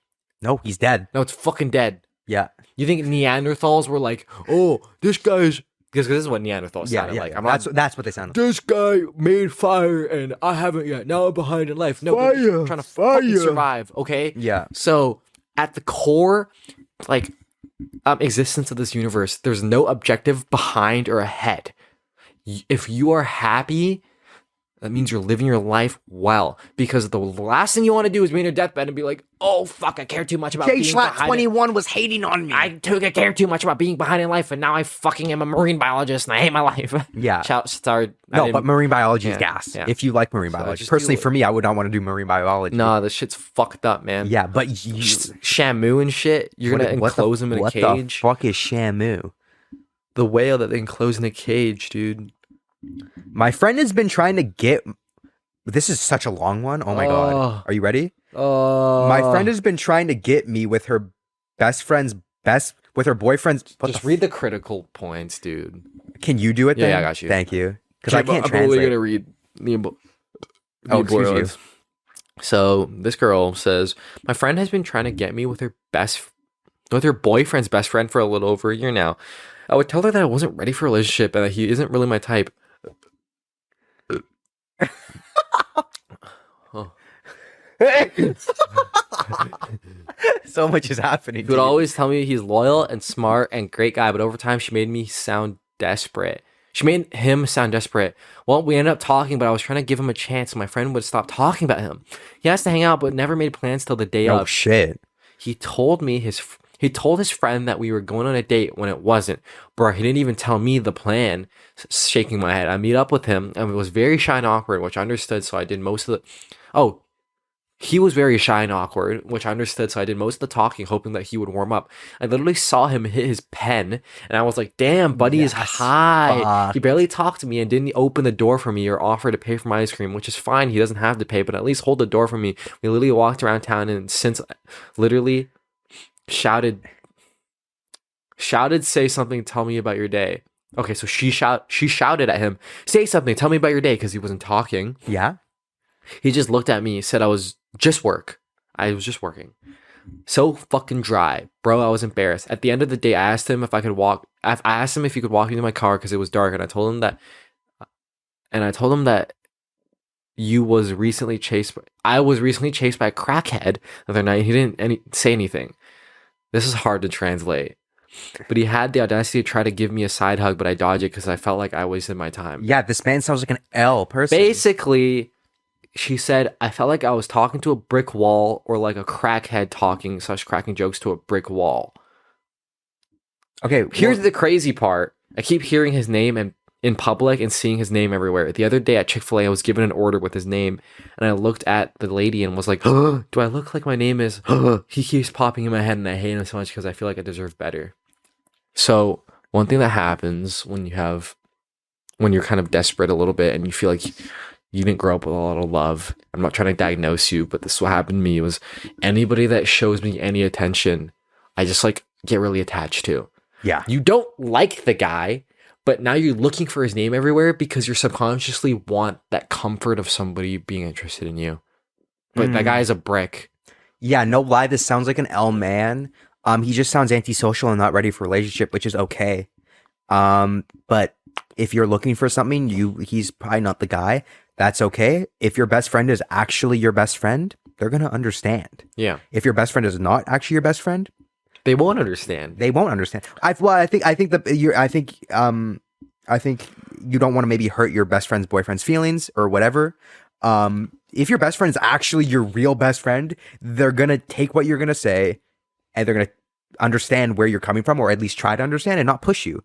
No, he's dead. No, it's fucking dead. Yeah, You think Neanderthals were like, oh, this guy's... Because this is what Neanderthals yeah, sounded yeah. like. yeah. I'm not... That's what they sound like. This guy made fire and I haven't yet. Now I'm behind in life. No, I'm Fire, trying to fire. fucking survive, okay? Yeah, So at the core, like, existence of this universe, there's no objective behind or ahead. If you are happy, that means you're living your life well. Because the last thing you want to do is be in your deathbed and be like, oh fuck, I care too much about Jay being Schlatt behind. 21 was hating on me. I care too much about being behind in life, and now I fucking am a marine biologist and I hate my life. Yeah. Sorry. No, but marine biology is Yeah, gas. yeah. If you like marine So biology, just personally, do it. for me, I would not want to do marine biology. Nah, this shit's fucked up, man. Yeah, but you, Shamu and shit. You're gonna enclose him in a what the cage. fuck is Shamu? The whale that they enclose in a cage, dude. My friend has been trying to get. This is such a long one. Oh my god. Are you ready? My friend has been trying to get me with her with her boyfriend's. Just read the critical points, dude. Can you do it? Yeah, then? I got you. Thank you. Because I can't I'm translate. only gonna read the Oh, excuse you. boroughs. So this girl says, my friend has been trying to get me with her boyfriend's best friend for a little over a year now. I would tell her that I wasn't ready for a relationship and that he isn't really my type. So much is happening. He would to you. always tell me he's loyal and smart and great guy, but over time she made me sound desperate. She made him sound desperate. Well, we ended up talking, but I was trying to give him a chance. And my friend would stop talking about him. He asked to hang out, but never made plans till the day Oh of. shit. He told his friend that we were going on a date when it wasn't. Bro, he didn't even tell me the plan. Shaking my head. I meet up with him and it was very shy and awkward, which I understood. So I did most of the. Oh, he was very shy and awkward, which I understood. So I did most of the talking, hoping that he would warm up. I literally saw him hit his pen, and I was like, "Damn, buddy is high." fuck. He barely talked to me and didn't open the door for me or offer to pay for my ice cream, which is fine. He doesn't have to pay, but at least hold the door for me. We literally walked around town and since literally shouted, "Say something. Tell me about your day." Okay, so she shouted at him, "Say something. Tell me about your day," because he wasn't talking. Yeah. He just looked at me, said I was just working. So fucking dry. Bro, I was embarrassed. At the end of the day, I asked him if I could walk. I asked him if he could walk me to my car because it was dark, and I told him that I was recently chased by a crackhead the other night. He didn't say anything. This is hard to translate. But he had the audacity to try to give me a side hug, but I dodged it because I felt like I wasted my time. Yeah, this man sounds like an L person. Basically, she said, I felt like I was talking to a brick wall or like a crackhead talking / cracking jokes to a brick wall. Okay, Here's the crazy part. I keep hearing his name in public and seeing his name everywhere. The other day at Chick-fil-A, I was given an order with his name, and I looked at the lady and was like, do I look like my name is? He keeps popping in my head, and I hate him so much because I feel like I deserve better. So one thing that happens when you're kind of desperate a little bit and you feel like you didn't grow up with a lot of love. I'm not trying to diagnose you, but this is what happened to me. Was anybody that shows me any attention, I just like get really attached to. Yeah. You don't like the guy, but now you're looking for his name everywhere because you subconsciously want that comfort of somebody being interested in you. But that guy is a brick. Yeah, no lie, this sounds like an L man. He just sounds antisocial and not ready for a relationship, which is okay. But if you're looking for something, he's probably not the guy. That's okay. If your best friend is actually your best friend, they're gonna understand. Yeah. If your best friend is not actually your best friend, They won't understand. they won't understand. I think you don't want to maybe hurt your best friend's boyfriend's feelings or whatever. If your best friend is actually your real best friend, they're gonna take what you're gonna say and they're gonna understand where you're coming from, or at least try to understand and not push you.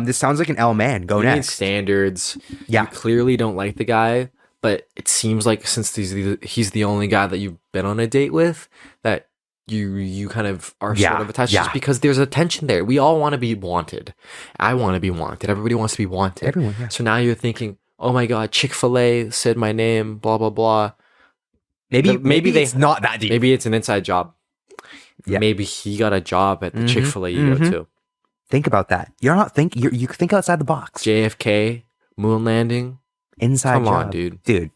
This sounds like an L man. Go You need next. standards. Yeah. You clearly don't like the guy, but it seems like since he's the only guy that you've been on a date with, that you kind of are sort of attached just because there's a tension there. We all want to be wanted. I want to be wanted. Everybody wants to be wanted. Everyone, yeah. So now you're thinking, oh my God, Chick-fil-A said my name, blah, blah, blah. Maybe it's not that deep. Maybe it's an inside job. Yeah. Maybe he got a job at the Chick-fil-A you go to. Think about that. You think outside the box. JFK, moon landing. Inside Come job. on, dude. Dude,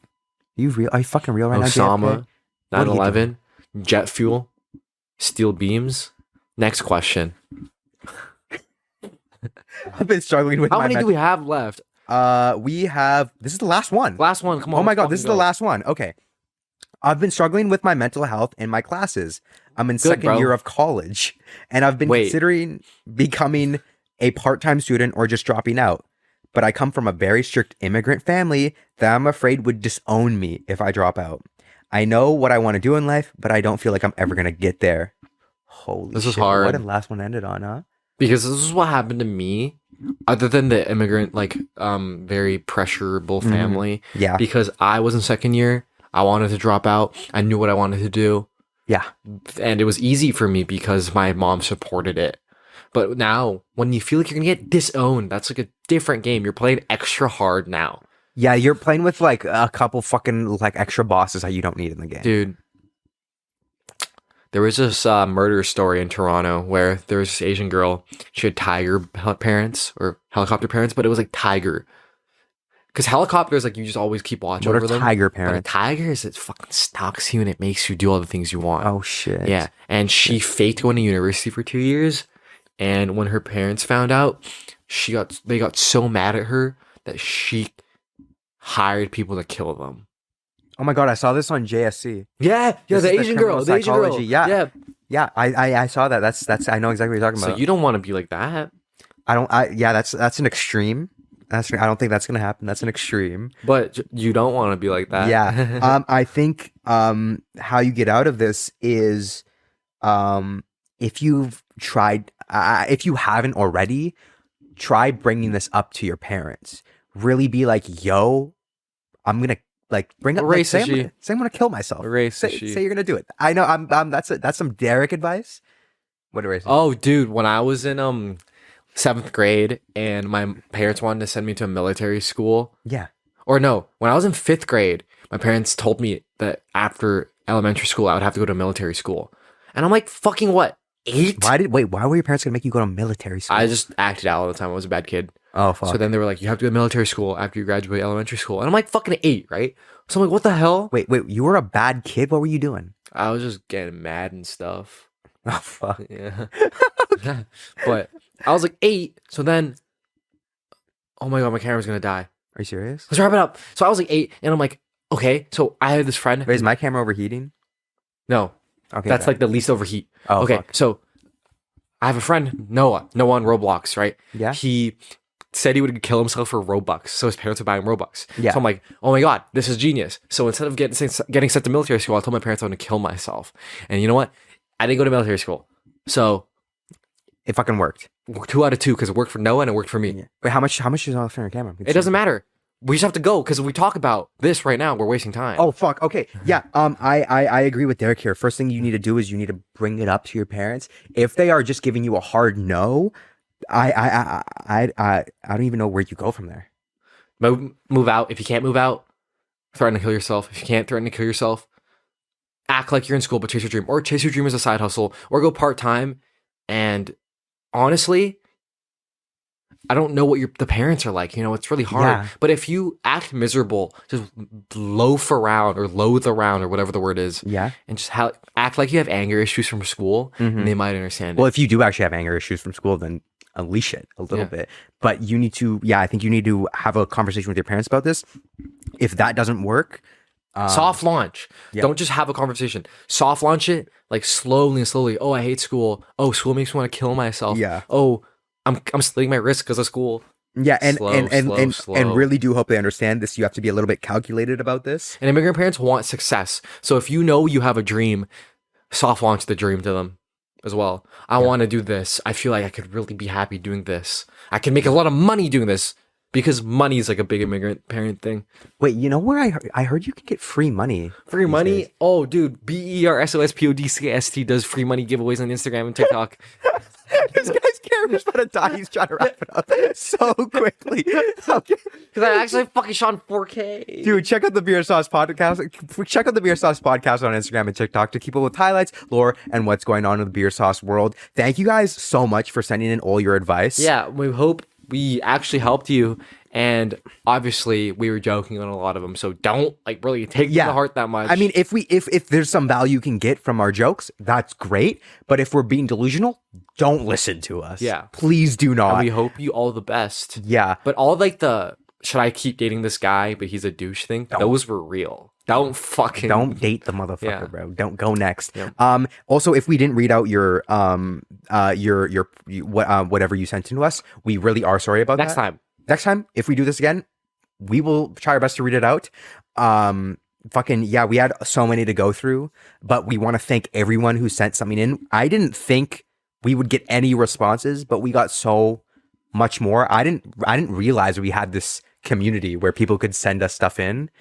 are you fucking real right Osama, now? 9/11, jet fuel, steel beams. Next question. I've been struggling with How many do we have left? This is the last one. Last one. Come on. Oh my let's God, fucking this is go. the last one. Okay. I've been struggling with my mental health in my classes. I'm in Good, second bro. year of college, and I've been considering becoming a part-time student or just dropping out. But I come from a very strict immigrant family that I'm afraid would disown me if I drop out. I know what I want to do in life, but I don't feel like I'm ever going to get there. Holy This shit. is hard. What did the last one ended on, huh? Because this is what happened to me. Other than the immigrant, very pressurable family. Yeah. Because I was in second year. I wanted to drop out. I knew what I wanted to do. Yeah. And it was easy for me because my mom supported it. But now, when you feel like you're going to get disowned, that's like a different game. You're playing extra hard now. Yeah, you're playing with like a couple fucking like extra bosses that you don't need in the game. Dude, there was this murder story in Toronto where there was this Asian girl. She had tiger parents or helicopter parents, but it was like tiger. Because helicopters, like, you just always keep watch What over are them. tiger But a parents? tiger is, it fucking stalks you and it makes you do all the things you want. Oh shit. Yeah. And she faked going to university for 2 years. And when her parents found out, they got so mad at her that she hired people to kill them. Oh my god, I saw this on JSC. Yeah, This the is Asian criminal girl, the Asian girl. psychology. Yeah. Yeah, I saw that. That's I know exactly what you're talking So about. you don't want to be like that. That's an extreme. I don't think that's gonna happen. That's an extreme. But you don't want to be like that. Yeah. I think how you get out of this is if you've tried if you haven't already, try bringing this up to your parents. Really be like, yo, I'm gonna like bring up like, say I'm gonna kill myself. Say you're gonna do it. I know that's some Derek advice. What race? Oh, dude, when I was in 7th grade and my parents wanted to send me to a military school. Yeah. Or no, when I was in 5th grade, my parents told me that after elementary school, I would have to go to military school. And I'm like, fucking what? 8? Why were your parents gonna make you go to military school? I just acted out all the time. I was a bad kid. Oh, fuck. So then they were like, you have to go to military school after you graduate elementary school. And I'm like, fucking 8, right? So I'm like, what the hell? Wait, you were a bad kid? What were you doing? I was just getting mad and stuff. Oh, fuck. Yeah. But I was like 8. So then, oh my God, my camera's going to die. Are you serious? Let's wrap it up. So I was like 8 and I'm like, okay. So I had this friend. Wait, is my camera overheating? No. Okay. That's like the least overheat. Oh, okay. Fuck. So I have a friend, Noah on Roblox, right? Yeah. He said he would kill himself for Robux. So his parents would buy him Robux. Yeah. So I'm like, oh my God, this is genius. So instead of getting sent to military school, I told my parents I want to kill myself. And you know what? I didn't go to military school. So it fucking worked. 2 out of 2 because it worked for Noah and it worked for me. Yeah. Wait, how much is on the camera? It doesn't matter. We just have to go because we talk about this right now. We're wasting time. Oh fuck. Okay. Yeah. I agree with Derek here. First thing you need to do is you need to bring it up to your parents. If they are just giving you a hard no, I don't even know where you go from there. Move out. If you can't move out, threaten to kill yourself. If you can't threaten to kill yourself, act like you're in school but chase your dream, or chase your dream as a side hustle, or go part-time. And honestly, I don't know what the parents are like. You know, it's really hard. Yeah. But if you act miserable, just loaf around or loathe around or whatever the word is, Yeah. and just act like you have anger issues from school, and they might understand Well, it. if you do actually have anger issues from school, then unleash it a little bit. But you need to, I think you need to have a conversation with your parents about this. If that doesn't work, Soft launch. Yeah. Don't just have a conversation. Soft launch it, like slowly and slowly. Oh, I hate school. Oh, school makes me want to kill myself. Yeah. Oh, I'm slitting my wrist because of school. yeah, and Slow, and slow. really do hope they understand this. You have to be a little bit calculated about this. And immigrant parents want success. So if you know you have a dream, soft launch the dream to them as well. I want to do this. I feel like I could really be happy doing this. I can make a lot of money doing this because money is like a big immigrant parent thing. Wait, you know where I heard you can get free money. Free these money? days. Oh, dude. BeerSospodcast does free money giveaways on Instagram and TikTok. This guy's camera's about to die. He's trying to wrap it up so quickly. Okay. Because I actually fucking shot in 4K. Dude, check out the BeerSos podcast. Check out the BeerSos podcast on Instagram and TikTok to keep up with highlights, lore, and what's going on in the BeerSos world. Thank you guys so much for sending in all your advice. Yeah, we hope we actually helped you. And obviously, we were joking on a lot of them, so don't like really take it to heart that much. I mean, if there's some value you can get from our jokes, that's great. But if we're being delusional, don't listen to us. Yeah. Please do not. and we hope you all the best. Yeah. But all like the should I keep dating this guy, but he's a douche thing. Those were real. Don't date the motherfucker, Yeah. bro. Don't go next. Yeah. Also, if we didn't read out your whatever you sent to us, we really are sorry about next that. time. Next time, if we do this again, we will try our best to read it out. We had so many to go through, but we want to thank everyone who sent something in. I didn't think we would get any responses, but we got so much more. I didn't realize we had this community where people could send us stuff in.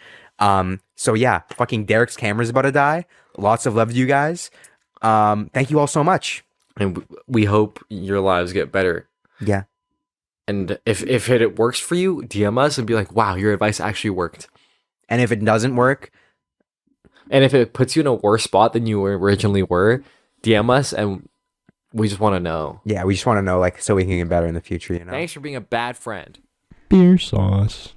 So yeah, fucking Derek's camera's about to die. Lots of love to you guys. Thank you all so much. And we hope your lives get better. Yeah. And if it works for you, DM us and be like, wow, your advice actually worked. And if it doesn't work, and if it puts you in a worse spot than you originally were, DM us and we just want to know. yeah, we just want to know, like, so we can get better in the future, you know? Thanks for being a bad friend. BeerSos.